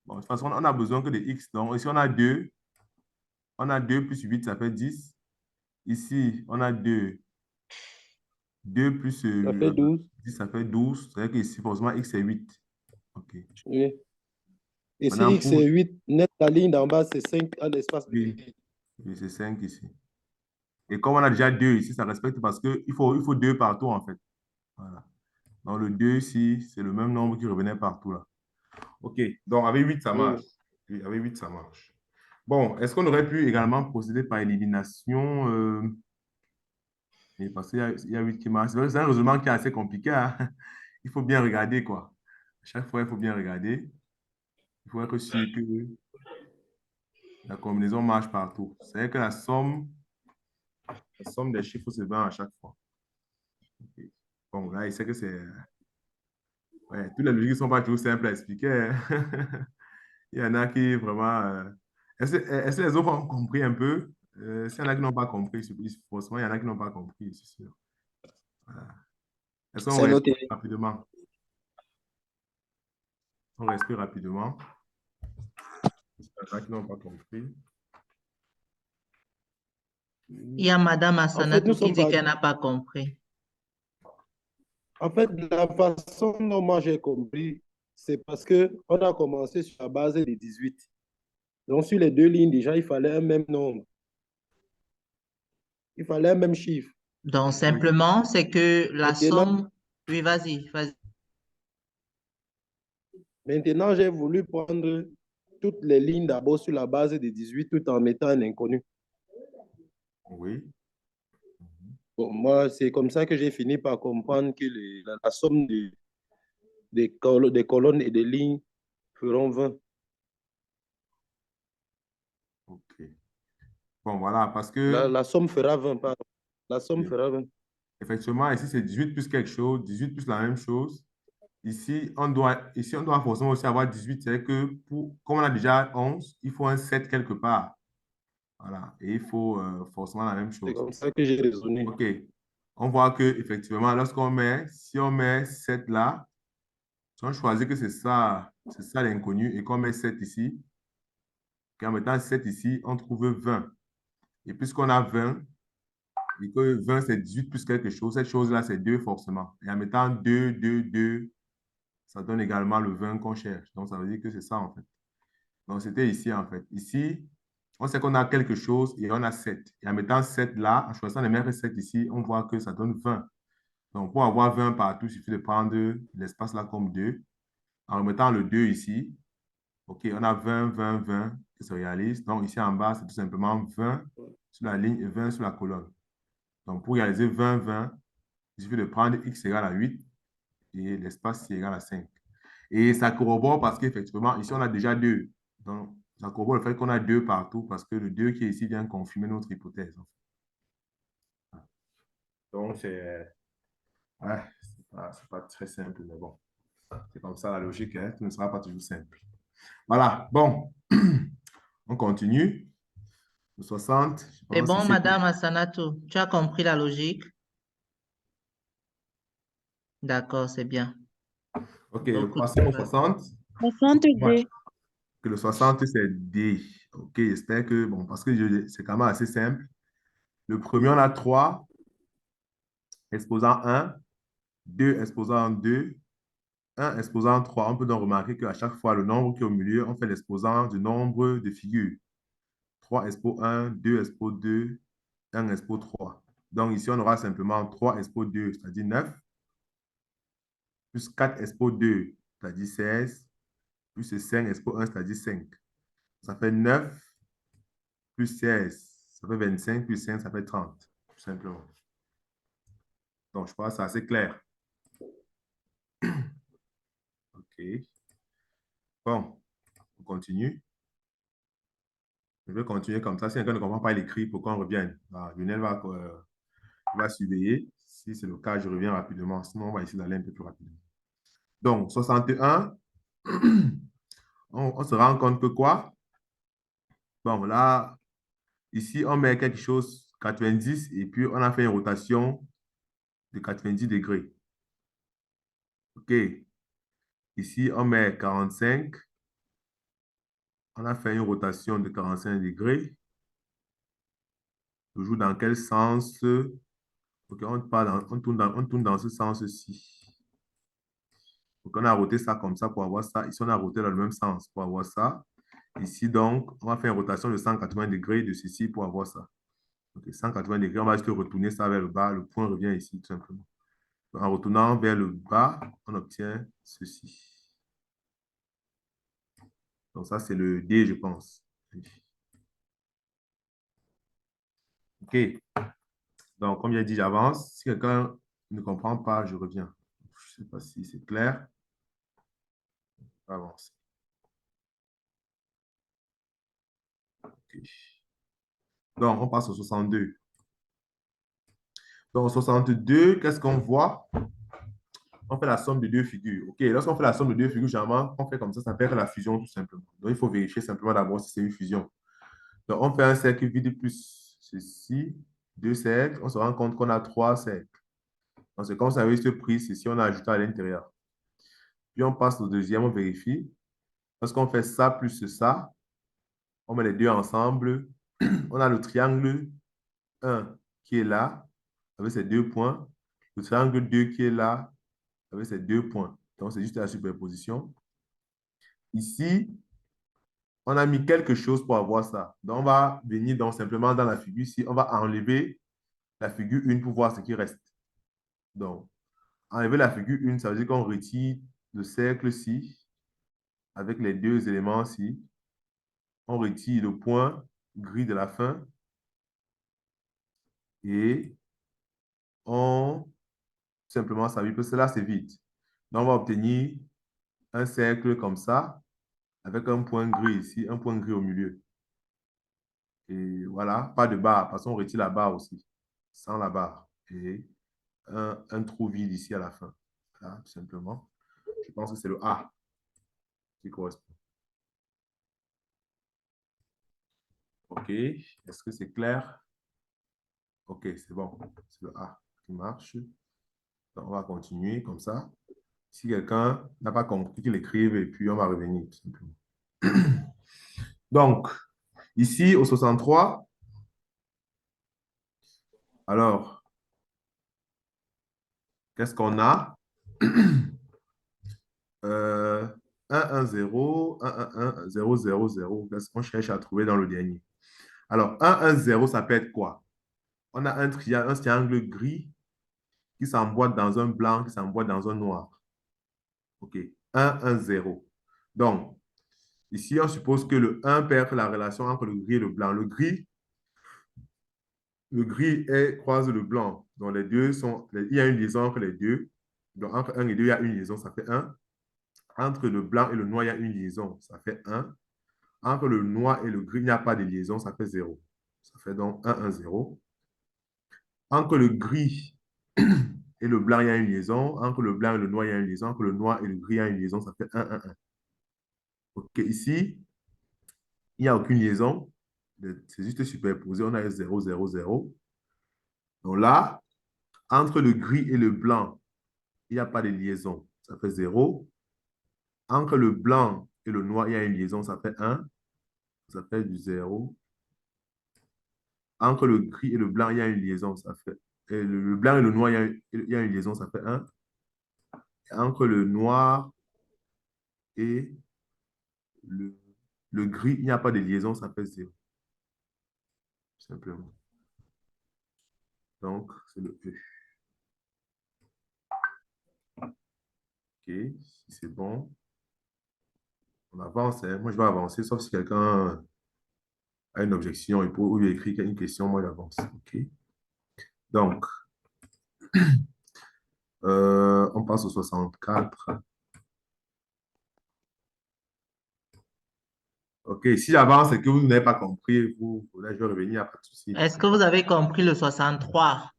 [SPEAKER 1] Bon, de toute façon, on a besoin que de X. Donc ici, on a 2. On a 2 plus 8, ça fait 10. Ici, on a 2. 2 plus
[SPEAKER 3] Ça fait 12.
[SPEAKER 1] 10, ça fait 12. C'est-à-dire qu'ici, forcément, X, c'est 8. OK.
[SPEAKER 3] Oui. Et si
[SPEAKER 1] Maintenant,
[SPEAKER 3] X
[SPEAKER 1] pour...
[SPEAKER 3] est 8, net, la ligne d'en bas, c'est 5 à l'espace vide.
[SPEAKER 1] Oui, oui, c'est 5 ici. Et comme on a déjà 2 ici, ça respecte parce qu'il faut 2 partout, en fait. Voilà. Donc, le 2 ici, c'est le même nombre qui revenait partout, là. OK. Donc, avec 8, ça marche. Oui, avec 8, ça marche. Bon, est-ce qu'on aurait pu également procéder par élimination et parce qu'il y a 8 qui marche. C'est vrai que c'est un raisonnement qui est assez compliqué, hein. Il faut bien regarder, quoi. À chaque fois, il faut bien regarder. Il faut être sûr que la combinaison marche partout. C'est-à-dire que la somme des chiffres se 20 à chaque fois. OK. Bon, là, il sait que c'est... Ouais, toutes les logiques ne sont pas toujours simples à expliquer, hein. Il y en a qui vraiment... est-ce que les autres ont compris un peu? S'il y en a qui n'ont pas compris, forcément, il y en a qui n'ont pas compris, c'est sûr. Voilà. Est-ce qu'on
[SPEAKER 8] C'est noté.
[SPEAKER 1] respire rapidement? On respire rapidement. Il y en a qui n'ont pas compris.
[SPEAKER 9] Il y a Madame
[SPEAKER 3] En fait,
[SPEAKER 9] Asanatou
[SPEAKER 3] nous
[SPEAKER 9] qui
[SPEAKER 3] sommes
[SPEAKER 9] dit
[SPEAKER 3] pas...
[SPEAKER 9] qu'elle n'a pas compris.
[SPEAKER 3] En fait, la façon dont moi j'ai compris, c'est parce qu'on a commencé sur la base des 18. Donc, sur les deux lignes, déjà, il fallait un même nombre. Il fallait un même chiffre.
[SPEAKER 9] Donc, simplement, c'est que la
[SPEAKER 3] Maintenant,
[SPEAKER 9] somme... Oui, vas-y, vas-y.
[SPEAKER 3] maintenant, j'ai voulu prendre toutes les lignes d'abord sur la base des 18 tout en mettant un inconnu.
[SPEAKER 1] Oui.
[SPEAKER 3] Bon, moi, c'est comme ça que j'ai fini par comprendre que la somme des colonnes et des lignes feront 20.
[SPEAKER 1] OK. Bon, voilà, parce que,
[SPEAKER 3] La somme fera 20, pardon. La somme
[SPEAKER 1] oui,
[SPEAKER 3] fera 20.
[SPEAKER 1] effectivement, ici, c'est 18 plus quelque chose, 18 plus la même chose. Ici, on doit forcément aussi avoir 18. C'est que, comme on a déjà 11, il faut un 7 quelque part. Voilà. Et il faut forcément la même
[SPEAKER 3] C'est
[SPEAKER 1] chose.
[SPEAKER 3] comme ça que j'ai raisonné.
[SPEAKER 1] OK. On voit que effectivement, si on met 7 là, si on choisit que c'est ça l'inconnu, et qu'on met 7 ici, qu'en mettant 7 ici, on trouve 20. Et puisqu'on a 20, et que 20, c'est 18 plus quelque chose, cette chose-là, c'est 2 forcément. Et en mettant 2, 2, 2, ça donne également le 20 qu'on cherche. Donc, ça veut dire que c'est ça, en fait. Donc, c'était ici, en fait. Ici, On sait qu'on a quelque chose et on a 7. Et en mettant 7 là, en choisissant les mêmes 7 ici, on voit que ça donne 20. Donc, pour avoir 20 partout, il suffit de prendre l'espace là comme 2. En remettant le 2 ici, OK, on a 20, 20, 20 qui se réalise. Donc, ici en bas, c'est tout simplement 20 sur la ligne et 20 sur la colonne. Donc, pour réaliser 20, 20, il suffit de prendre x égale à 8 et l'espace y égale à 5. Et ça corrobore parce qu'effectivement, ici, on a déjà 2. Donc, ça corrobore le fait qu'on a 2 partout parce que le 2 qui est ici vient confirmer notre hypothèse. Donc, c'est pas très simple, mais bon. C'est comme ça la logique, hein? Tout ne sera pas toujours simple. Voilà, bon. On continue. Le 60.
[SPEAKER 9] C'est bon,
[SPEAKER 1] Ici,
[SPEAKER 9] Madame Asanato, tu as compris la logique? D'accord, c'est bien.
[SPEAKER 1] OK,
[SPEAKER 9] Beaucoup de
[SPEAKER 1] passons au
[SPEAKER 9] travail.
[SPEAKER 1] 60.
[SPEAKER 4] 62.
[SPEAKER 1] Que le 60, c'est D. OK, j'espère que, bon, parce que c'est quand même assez simple. Le premier, on a 3 exposant 1, 2 exposant 2, 1 exposant 3. On peut donc remarquer qu'à chaque fois, le nombre qui est au milieu, on fait l'exposant du nombre de figures. 3 expo 1, 2 expo 2, 1 expo 3. Donc ici, on aura simplement 3 expo 2, c'est-à-dire 9, plus 4 expo 2, c'est-à-dire 16, plus 5 expo 1, c'est-à-dire 5. Ça fait 9 plus 16, ça fait 25, plus 5, ça fait 30, tout simplement. Donc, je pense que c'est assez clair. OK. Bon, on continue. Je vais continuer comme ça. Si quelqu'un ne comprend pas, il écrit pour qu'on revienne. Lionel va surveiller. Si c'est le cas, je reviens rapidement. Sinon, on va essayer d'aller un peu plus rapidement. Donc, 61, on se rend compte que quoi? Bon, là, ici, on met quelque chose 90 et puis on a fait une rotation de 90 degrés. OK. Ici, on met 45. On a fait une rotation de 45 degrés. Toujours dans quel sens? OK, on tourne dans ce sens-ci. Donc, on a roté ça comme ça pour avoir ça. Ici, on a roté dans le même sens pour avoir ça. Ici, donc, on va faire une rotation de 180 degrés de ceci pour avoir ça. OK, 180 degrés, on va juste retourner ça vers le bas. Le point revient ici, tout simplement. En retournant vers le bas, on obtient ceci. Donc, ça, c'est le D, je pense. OK. Donc, comme j'ai dit, j'avance. Si quelqu'un ne comprend pas, je reviens. Je ne sais pas si c'est clair. Avance. OK. Donc, on passe au 62. Donc, au 62, qu'est-ce qu'on voit? On fait la somme de deux figures. OK, lorsqu'on fait la somme de deux figures, généralement, on fait comme ça s'appelle la fusion tout simplement. Donc, il faut vérifier simplement d'abord si c'est une fusion. Donc, on fait un cercle vide plus ceci, deux cercles. On se rend compte qu'on a trois cercles. Donc, c'est comme ça avec ce prix, ceci, on a ajouté à l'intérieur. Puis, on passe au deuxième, on vérifie. Lorsqu'on fait ça plus ça, on met les deux ensemble. On a le triangle 1 qui est là, avec ses deux points. Le triangle 2 qui est là, avec ses deux points. Donc, c'est juste la superposition. Ici, on a mis quelque chose pour avoir ça. Donc, on va venir donc simplement dans la figure ici. On va enlever la figure 1 pour voir ce qui reste. Donc, enlever la figure 1, ça veut dire qu'on retire le cercle-ci avec les deux éléments-ci. On retire le point gris de la fin et on simplement ça, parce que là, c'est vide. Donc, on va obtenir un cercle comme ça avec un point gris ici, un point gris au milieu. Et voilà, pas de barre, parce qu'on retire la barre aussi, sans la barre. Et un trou vide ici à la fin. Là, tout simplement. Je pense que c'est le A qui correspond. OK. Est-ce que c'est clair? OK, c'est bon. C'est le A qui marche. Donc, on va continuer comme ça. Si quelqu'un n'a pas compris, qu'il écrive et puis on va revenir, tout simplement. Donc, ici, au 63, alors, qu'est-ce qu'on a? 1, 1, 0, 1, 1, 1, 0, 0, 0. Qu'est-ce qu'on cherche à trouver dans le dernier? Alors, 1, 1, 0, ça peut être quoi? On a un triangle gris qui s'emboîte dans un blanc, qui s'emboîte dans un noir. OK. 1, 1, 0. Donc, ici, on suppose que le 1 perd la relation entre le gris et le blanc. Le gris croise le blanc. Donc, les deux sont... Il y a une liaison entre les deux. Donc, entre 1 et 2, il y a une liaison, ça fait 1. Entre le blanc et le noir, il y a une liaison, ça fait 1. Entre le noir et le gris, il n'y a pas de liaison, ça fait 0. Ça fait donc 1, 1, 0. Entre le gris et le blanc, il y a une liaison. Entre le blanc et le noir, il y a une liaison. Entre le noir et le gris, il y a une liaison, ça fait 1, 1, 1. OK, ici, il n'y a aucune liaison. C'est juste superposé. On a 0, 0, 0. Donc là, entre le gris et le blanc, il n'y a pas de liaison. Ça fait 0. Entre le blanc et le noir, il y a une liaison. Ça fait 1. Ça fait du 0. Entre le gris et le blanc, il y a une liaison. Ça fait, et le blanc et le noir, il y a une liaison. Ça fait 1. Et entre le noir et le, le gris, il n'y a pas de liaison. Ça fait 0. Simplement. Donc, c'est le E. OK, si c'est bon. On avance, hein. Moi, je vais avancer, sauf si quelqu'un a une objection ou il écrit une question, moi, j'avance. OK. Donc, on passe au 64. OK, si j'avance et que vous n'avez pas compris, là, je vais revenir, il n'y a pas de souci.
[SPEAKER 9] Est-ce que vous avez compris le 63?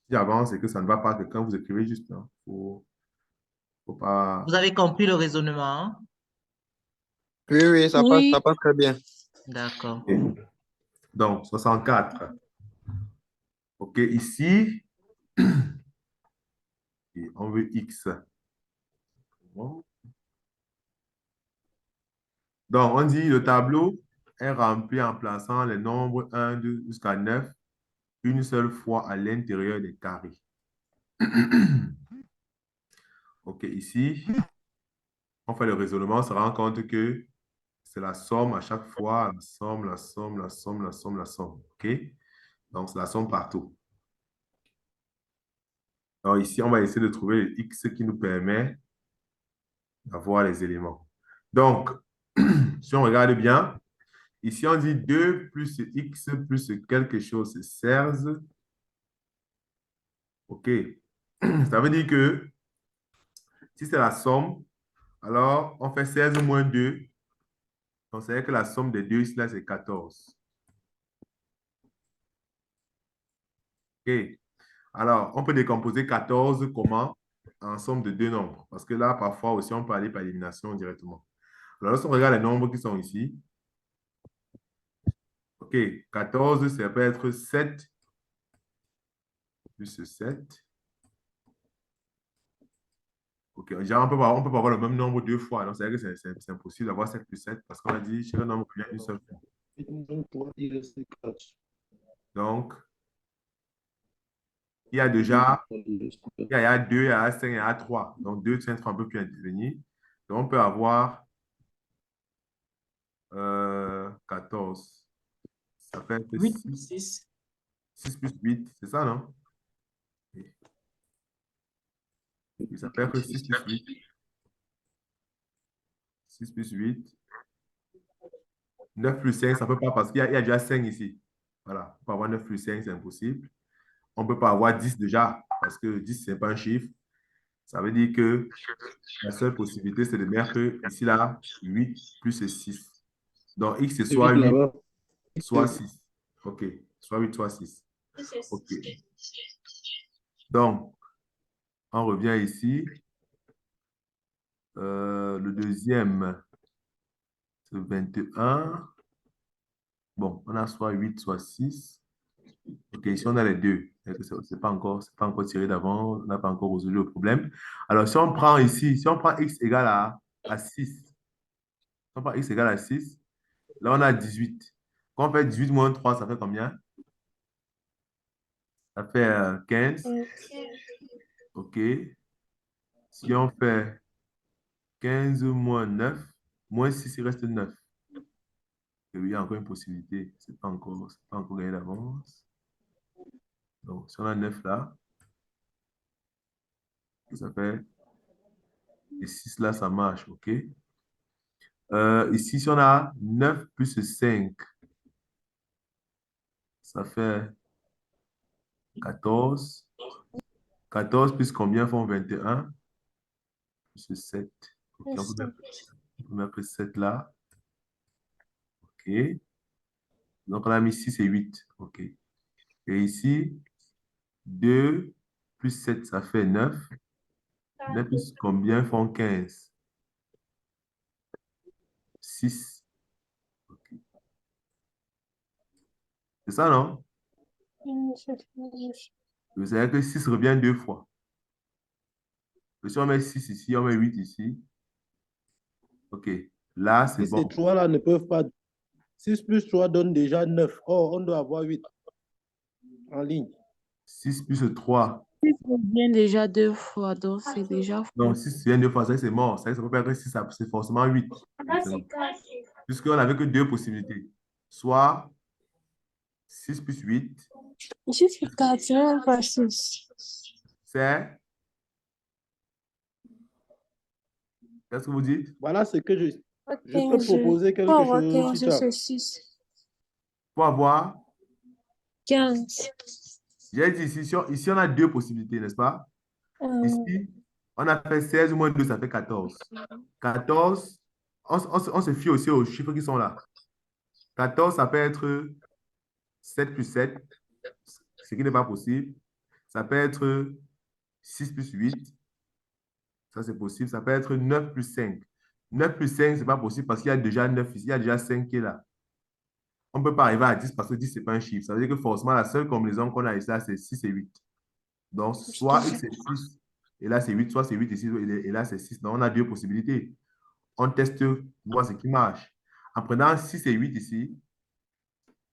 [SPEAKER 1] Si j'avance et que ça ne va pas, quelqu'un vous écrivez juste. Hein. Faut pas...
[SPEAKER 9] Vous avez compris le raisonnement?
[SPEAKER 8] Oui, oui,
[SPEAKER 4] Oui.
[SPEAKER 8] ça passe très bien.
[SPEAKER 9] D'accord.
[SPEAKER 1] OK. Donc, 64. OK, ici, on veut X. Bon. Donc, on dit le tableau est rempli en plaçant les nombres 1, 2 jusqu'à 9 une seule fois à l'intérieur des carrés. OK, ici, on fait le raisonnement, on se rend compte que c'est la somme à chaque fois, la somme, la somme, la somme, la somme, la somme. OK? Donc, c'est la somme partout. Alors, ici, on va essayer de trouver le X qui nous permet d'avoir les éléments. Donc, si on regarde bien, ici, on dit 2 plus X plus quelque chose, c'est 16. OK. Ça veut dire que si c'est la somme, alors on fait 16 moins 2. Donc, c'est-à-dire que la somme des deux ici, là, c'est 14. OK. Alors, on peut décomposer 14 comment? En somme de deux nombres. Parce que là, parfois aussi, on peut aller par élimination directement. Alors, lorsqu'on regarde les nombres qui sont ici, OK, 14, ça peut être 7 plus 7. OK, genre, on peut pas avoir le même nombre deux fois. Donc, c'est-à-dire que c'est impossible d'avoir 7 plus 7 parce qu'on a dit chaque nombre vient une seule fois. Donc, il y a déjà, il y a 2, il y a 5, il y a 3. Donc, 2, 5, 3, on ne peut plus intervenir. Donc, on peut avoir 14. Ça fait
[SPEAKER 6] 8 plus 6.
[SPEAKER 1] 6 plus 8, c'est ça, non? Oui, ça fait 6 plus 8. 6 plus 8. 9 plus 5, ça ne peut pas parce qu'il y a déjà 5 ici. Voilà. On peut avoir 9 plus 5, c'est impossible. On ne peut pas avoir 10 déjà parce que 10, ce n'est pas un chiffre. Ça veut dire que la seule possibilité, c'est de mettre ici, là, 8 plus 6. Donc, X, c'est soit 8, soit 6. OK. Soit 8, soit 6. OK. Donc, on revient ici. Le deuxième, c'est 21. Bon, on a soit 8, soit 6. OK, ici, on a les deux. C'est pas encore tiré d'avant. On n'a pas encore résolu le problème. Alors, si on prend ici, si on prend X égale à 6, si on prend X égale à 6, là, on a 18. Quand on fait 18 moins 3, ça fait combien? Ça fait 15. OK. Si on fait 15 moins 9, moins 6, il reste 9.
[SPEAKER 2] Et oui, il y a encore une possibilité. C'est pas encore gagné d'avance. Donc, si on a 9 là, ça fait, et 6 là, ça marche, OK? Ici, si on a 9 plus 5, ça fait 14. 14 plus combien font 21? Plus 7. OK, on peut mettre 7 là. OK. Donc, on a mis 6 et 8. OK. Et ici, 2 plus 7, ça fait 9. 9 plus combien font 15? 6. C'est ça, non? Vous savez que 6 revient 2 fois. Si on met 6 ici, on met 8 ici. OK. Là, c'est
[SPEAKER 3] Et ces
[SPEAKER 2] bon.
[SPEAKER 3] trois-là ne peuvent pas. 6 plus 3 donne déjà 9. Or, on doit avoir 8 en ligne.
[SPEAKER 2] 6 plus 3.
[SPEAKER 4] 6 revient déjà 2 fois, donc c'est déjà
[SPEAKER 2] Non,
[SPEAKER 4] faux.
[SPEAKER 2] 6 vient 2 fois, ça c'est mort. Ça peut pas être 6, c'est forcément 8. Puisqu'on n'avait que deux possibilités. Soit 6 plus 8,
[SPEAKER 7] Jusqu'à 4 pas 6.
[SPEAKER 2] c'est... Qu'est-ce que vous dites?
[SPEAKER 3] Voilà ce que je peux
[SPEAKER 7] 15.
[SPEAKER 3] proposer
[SPEAKER 7] Pour
[SPEAKER 3] quelque
[SPEAKER 7] avoir
[SPEAKER 3] chose,
[SPEAKER 7] 15,
[SPEAKER 3] Chicha.
[SPEAKER 7] c'est 6.
[SPEAKER 2] Pour avoir...
[SPEAKER 7] 15.
[SPEAKER 2] J'ai dit ici, on a deux possibilités, n'est-ce pas? Ici, on a fait 16 moins 2, ça fait 14. 14, on se fie aussi aux chiffres qui sont là. 14, ça peut être 7 plus 7, ce qui n'est pas possible. Ça peut être 6 plus 8, ça c'est possible. Ça peut être 9 plus 5. 9 plus 5, ce n'est pas possible parce qu'il y a déjà 9 ici, il y a déjà 5 qui est là. On ne peut pas arriver à 10 parce que 10, ce n'est pas un chiffre. Ça veut dire que forcément, la seule combinaison qu'on a ici, c'est 6 et 8. Donc, soit x c'est 6, et là c'est 8, soit c'est 8 ici, et là c'est 6. Donc, on a deux possibilités. On teste, voir ce qui marche. En prenant 6 et 8 ici,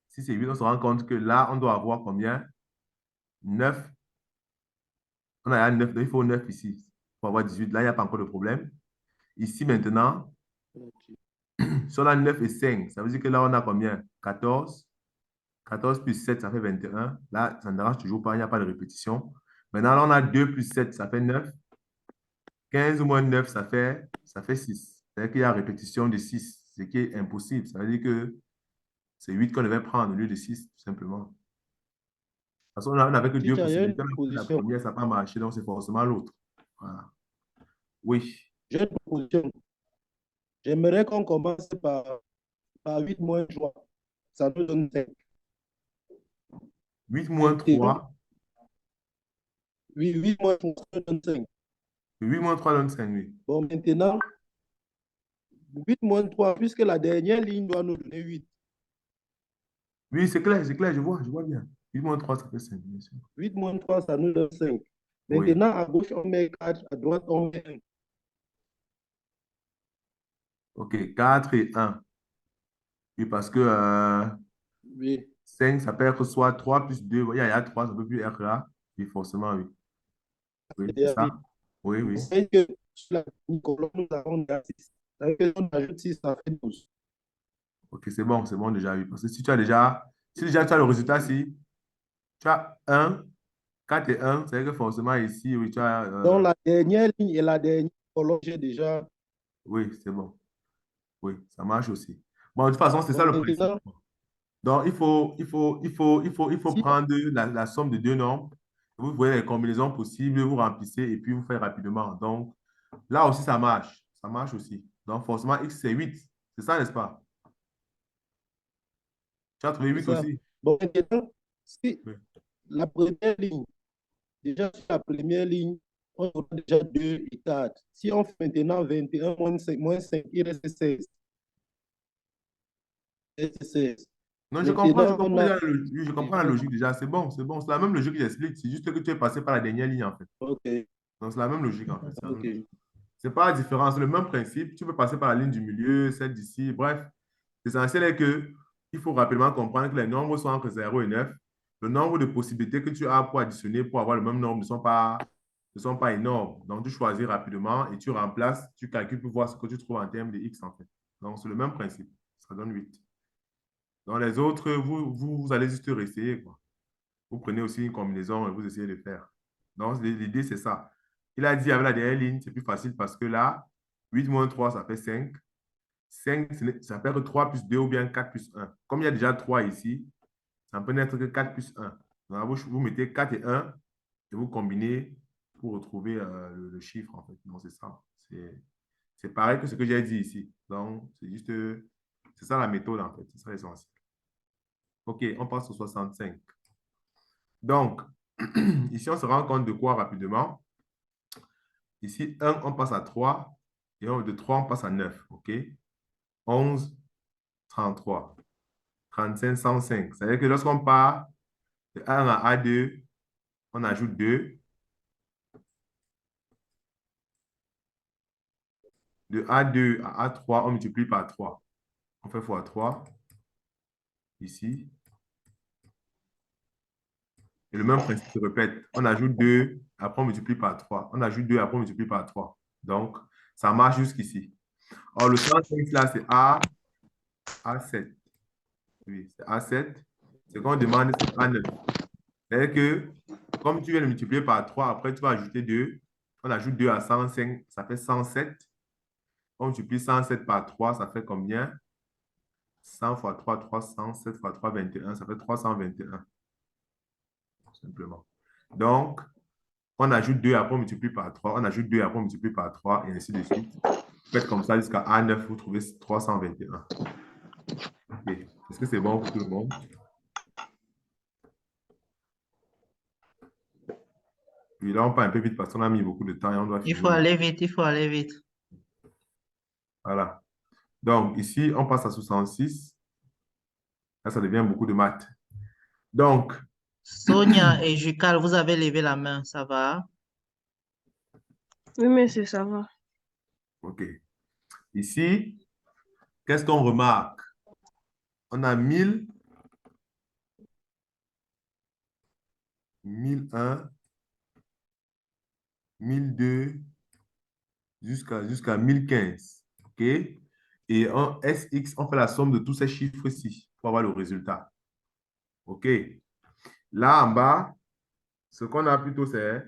[SPEAKER 2] 6 et 8, on se rend compte que là, on doit avoir combien? 9. On a 9, donc il faut 9 ici pour avoir 18. Là, il n'y a pas encore de problème. Ici, maintenant, si on a 9 et 5, ça veut dire que là, on a combien? 14. 14 plus 7, ça fait 21. Là, ça ne dérange toujours pas, il n'y a pas de répétition. Maintenant, là, on a 2 plus 7, ça fait 9. 15 moins 9, ça fait 6. C'est-à-dire qu'il y a répétition de 6, ce qui est impossible. Ça veut dire que c'est 8 qu'on devait prendre au lieu de 6, tout simplement. Parce qu'on n'avait que deux
[SPEAKER 3] Chicha, il y a une
[SPEAKER 2] possibilités. La
[SPEAKER 3] proposition.
[SPEAKER 2] première, ça n'a pas marché, donc c'est forcément l'autre. Voilà. Oui.
[SPEAKER 3] J'ai une proposition. J'aimerais qu'on commence par 8 moins 3. Ça nous donne 5.
[SPEAKER 2] 8 moins 3.
[SPEAKER 3] Oui, 8 moins 3, ça donne 5.
[SPEAKER 2] 8 moins 3 donne 5, oui.
[SPEAKER 3] Bon, maintenant, 8 moins 3, puisque la dernière ligne doit nous donner 8.
[SPEAKER 2] Oui, c'est clair, je vois bien. 8 moins 3, ça fait 5, bien sûr.
[SPEAKER 3] 8 moins 3, ça nous donne 5.
[SPEAKER 2] Oui.
[SPEAKER 3] Maintenant, à gauche, on met 4, à droite, on met 1.
[SPEAKER 2] OK, 4 et 1. Oui, parce que
[SPEAKER 3] Oui.
[SPEAKER 2] 5, ça peut être soit 3 plus 2. Il y a 3, ça ne peut plus être là. Oui, forcément, oui. Oui, c'est ça. Oui, oui.
[SPEAKER 3] Vous voyez que sur la colonne, nous avons déjà 6. Ça veut dire qu'on ajoute 6, ça fait 12.
[SPEAKER 2] OK, c'est bon déjà, oui. Parce que si tu as déjà tu as le résultat, si tu as 1, 4 et 1, c'est que forcément ici, oui, tu as...
[SPEAKER 3] Donc, la dernière ligne et la dernière colonne, j'ai déjà...
[SPEAKER 2] Oui, c'est bon. Oui, ça marche aussi. Bon, de toute façon, c'est ça le principe. Donc, il faut
[SPEAKER 3] Si-
[SPEAKER 2] prendre la somme de deux nombres. Vous voyez les combinaisons possibles, vous remplissez et puis vous faites rapidement. Donc, là aussi, ça marche. Ça marche aussi. Donc, forcément, x, c'est 8. C'est ça, n'est-ce pas? Tu as trouvé 8
[SPEAKER 3] ça.
[SPEAKER 2] aussi?
[SPEAKER 3] Bon, maintenant, si
[SPEAKER 2] Oui.
[SPEAKER 3] la première ligne, déjà sur la première ligne, on aura déjà 2 et 4. Si on fait maintenant 21 moins 5, il reste 16. Il reste 16.
[SPEAKER 2] Non, je comprends
[SPEAKER 3] Maintenant,
[SPEAKER 2] je comprends la logique déjà. C'est bon, c'est bon. C'est la même logique que j'explique. C'est juste que tu es passé par la dernière ligne, en fait.
[SPEAKER 3] OK.
[SPEAKER 2] Donc, c'est la même logique, en fait.
[SPEAKER 3] OK.
[SPEAKER 2] C'est pas la différence, c'est le même principe. Tu peux passer par la ligne du milieu, celle d'ici. Bref, l'essentiel est que il faut rapidement comprendre que les nombres sont entre 0 et 9. Le nombre de possibilités que tu as pour additionner pour avoir le même nombre ne sont pas énormes. Donc, tu choisis rapidement et tu remplaces, tu calcules pour voir ce que tu trouves en termes de x, en fait. Donc, c'est le même principe. Ça donne 8.
[SPEAKER 1] Dans les autres, vous allez juste réessayer, quoi. Vous prenez aussi une combinaison et vous essayez de faire. Donc, l'idée, c'est ça. Il a dit avec la dernière ligne, c'est plus facile parce que là, 8 moins 3, ça fait 5. 5, ça peut être 3 plus 2 ou bien 4 plus 1. Comme il y a déjà 3 ici, ça peut n'être que 4 plus 1. Donc, vous mettez 4 et 1 et vous combinez pour retrouver le chiffre, en fait. Donc, c'est ça. C'est pareil que ce que j'ai dit ici. Donc, c'est juste, c'est ça la méthode, en fait. C'est ça l'essentiel. OK, on passe au 65. Donc, ici, on se rend compte de quoi rapidement? Ici, 1, on passe à 3. Et de 3, on passe à 9. OK? 11, 33. 35, 105. C'est-à-dire que lorsqu'on part de 1 à A2, on ajoute 2. De A2 à A3, on multiplie par 3. On fait fois 3. Ici. Et le même principe se répète. On ajoute 2, après on multiplie par 3. On ajoute 2, après on multiplie par 3. Donc, ça marche jusqu'ici. Or, le 105, là, c'est A7. Oui, c'est A7. Ce qu'on demande, c'est A9. C'est-à-dire que, comme tu viens de multiplier par 3, après tu vas ajouter 2. On ajoute 2 à 105, ça fait 107. On multiplie 107 par 3, ça fait combien? 100 fois 3, 300. 7 fois 3, 21. Ça fait 321. Simplement. Donc, on ajoute 2, après on multiplie par 3. On ajoute 2, après on multiplie par 3, et ainsi de suite. Faites comme ça jusqu'à A9, vous trouvez 321. Okay. Est-ce que c'est bon pour tout le monde? Puis là, on part un peu vite parce qu'on a mis beaucoup de temps et on doit
[SPEAKER 9] Il
[SPEAKER 1] finir.
[SPEAKER 9] faut aller vite, il faut aller vite.
[SPEAKER 1] Voilà. Donc, ici, on passe à 66. Là, ça devient beaucoup de maths. Donc,
[SPEAKER 9] Sonia et Jucal, vous avez levé la main, ça va?
[SPEAKER 7] Oui, mais c'est ça va.
[SPEAKER 1] OK. Ici, qu'est-ce qu'on remarque? On a 1000, 1001, 1002, jusqu'à 1015. OK? Et en SX, on fait la somme de tous ces chiffres-ci pour avoir le résultat. OK? Là, en bas, ce qu'on a plutôt, c'est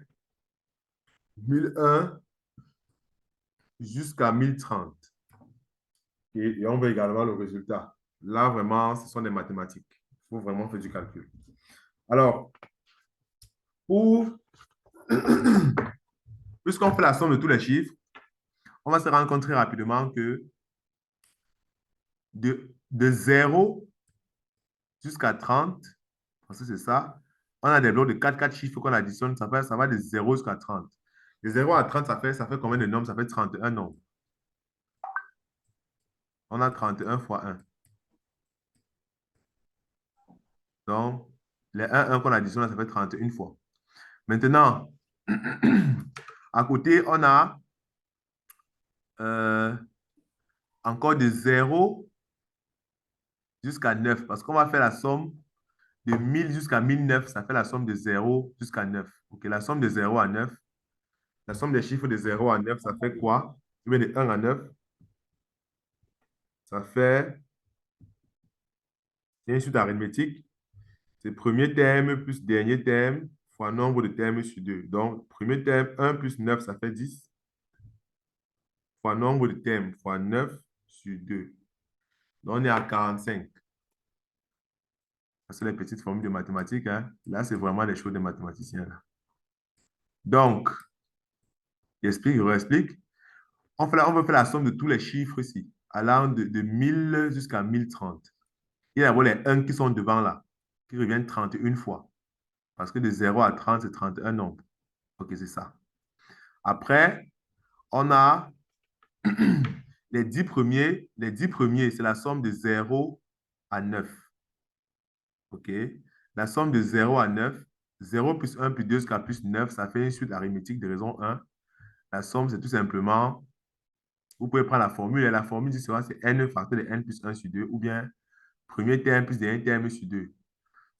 [SPEAKER 1] 1001 jusqu'à 1030. Et on veut également le résultat. Là, vraiment, ce sont des mathématiques. Il faut vraiment faire du calcul. Alors, puisqu'on fait la somme de tous les chiffres, on va se rendre compte très rapidement que de 0 jusqu'à 30, parce que c'est ça, on a des blocs de 4 chiffres qu'on additionne, ça va de 0 jusqu'à 30. De 0 à 30, ça fait combien de nombres? Ça fait 31 nombres. On a 31 fois 1. Donc, les 1 qu'on additionne, ça fait 31 fois. Maintenant, à côté, on a encore de 0 jusqu'à 9, parce qu'on va faire la somme de 1000 jusqu'à 1009, ça fait la somme de 0 jusqu'à 9. OK, la somme de 0 à 9, la somme des chiffres de 0 à 9, ça fait quoi? Je mets de 1 à 9, ça fait, c'est une suite arithmétique, c'est premier terme plus dernier terme fois nombre de termes sur 2. Donc, premier terme, 1 plus 9, ça fait 10, fois nombre de termes fois 9 sur 2. Donc, on est à 45. Ça, c'est les petites formules de mathématiques. Hein. Là, c'est vraiment les choses des mathématiciens. Là. Donc, j'explique, je réexplique. On veut faire la somme de tous les chiffres ici, allant de 1000 jusqu'à 1030. Il y a d'abord les 1 qui sont devant là, qui reviennent 31 fois. Parce que de 0 à 30, c'est 31 nombres. OK, c'est ça. Après, on a les 10 premiers. Les 10 premiers, c'est la somme de 0 à 9. OK? La somme de 0 à 9, 0 plus 1 plus 2 jusqu'à plus 9, ça fait une suite arithmétique de raison 1. La somme, c'est tout simplement, vous pouvez prendre la formule, et la formule du c'est n facteur de n plus 1 sur 2, ou bien premier terme plus dernier terme sur 2.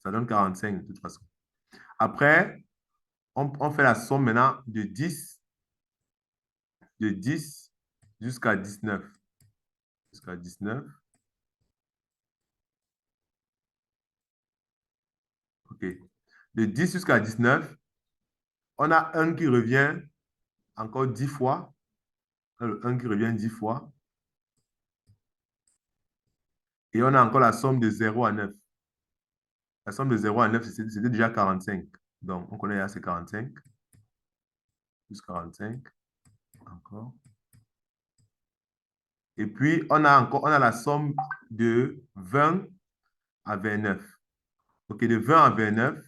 [SPEAKER 1] Ça donne 45 de toute façon. Après, on fait la somme maintenant de 10 jusqu'à 19. Jusqu'à 19. OK. De 10 jusqu'à 19, on a 1 qui revient encore 10 fois. Le 1 qui revient 10 fois. Et on a encore la somme de 0 à 9. La somme de 0 à 9, c'était déjà 45. Donc, on connaît là, c'est 45. Plus 45. Encore. Et puis, on a la somme de 20 à 29. OK, de 20 à 29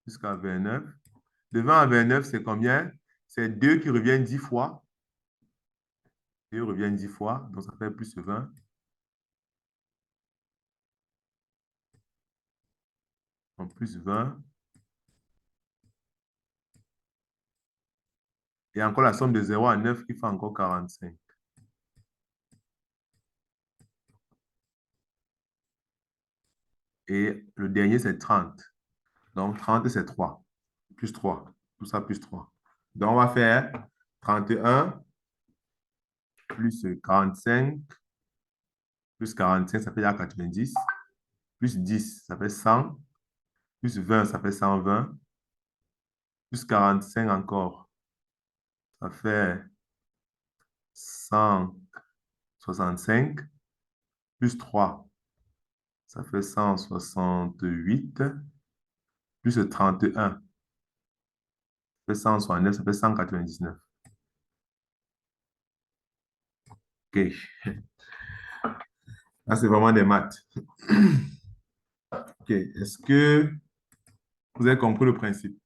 [SPEAKER 1] jusqu'à 29. De 20 à 29, c'est combien? C'est 2 qui reviennent 10 fois. 2 reviennent 10 fois, donc ça fait plus 20. En plus 20. Et encore la somme de 0 à 9 qui fait encore 45. Et le dernier, c'est 30. Donc, 30, c'est 3. Plus 3. Tout ça, plus 3. Donc, on va faire 31 plus 45. Plus 45, ça fait 90. Plus 10, ça fait 100. Plus 20, ça fait 120. Plus 45 encore. Ça fait 165. Plus 3, ça fait 168. Plus 31, ça fait 169, ça fait 199. OK. Là, c'est vraiment des maths. OK. Est-ce que vous avez compris le principe?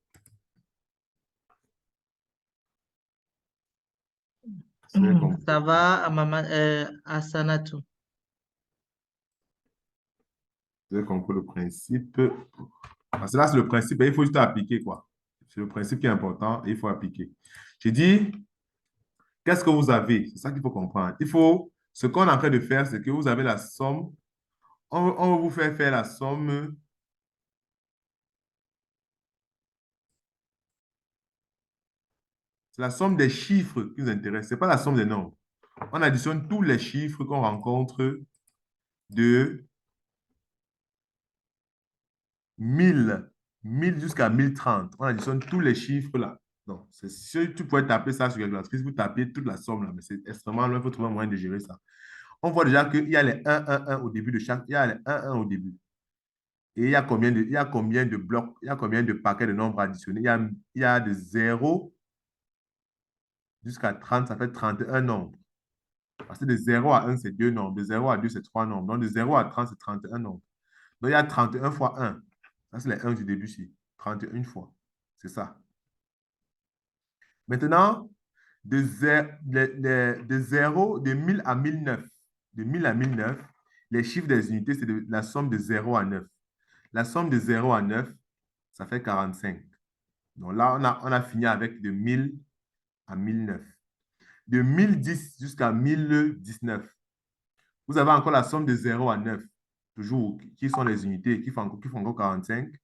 [SPEAKER 1] Est-ce que vous avez compris?
[SPEAKER 9] Ça va à à Sanatou.
[SPEAKER 1] Vous avez compris le principe? Parce que là, c'est le principe et il faut juste appliquer, quoi. C'est le principe qui est important et il faut appliquer. J'ai dit, qu'est-ce que vous avez? C'est ça qu'il faut comprendre. Ce qu'on est en train de faire, c'est que vous avez la somme. On va vous faire la somme. C'est la somme des chiffres qui nous intéresse. Ce n'est pas la somme des nombres. On additionne tous les chiffres qu'on rencontre de 1000 jusqu'à 1030. On additionne tous les chiffres là. Donc, si tu pourrais taper ça sur la calculatrice, vous tapez toute la somme là, mais c'est extrêmement loin, il faut trouver un moyen de gérer ça. On voit déjà qu'il y a les 1, 1, 1 au début de chaque. Il y a les 1, 1 au début. Et il y a combien de blocs, il y a combien de paquets de nombres additionnés? Il y a de 0 jusqu'à 30, ça fait 31 nombres. Parce que de 0 à 1, c'est 2 nombres. De 0 à 2, c'est 3 nombres. Donc, de 0 à 30, c'est 31 nombres. Donc, il y a 31 fois 1. Ça, c'est les 1 du début-ci. 31 fois. C'est ça. Maintenant, de 1000 à 1009. De 1000 à 1009, les chiffres des unités, c'est la somme de 0 à 9. La somme de 0 à 9, ça fait 45. Donc là, on a fini avec de 1000 à 1009. De 1010 jusqu'à 1019, vous avez encore la somme de 0 à 9. Toujours, qui sont les unités qui font encore 45.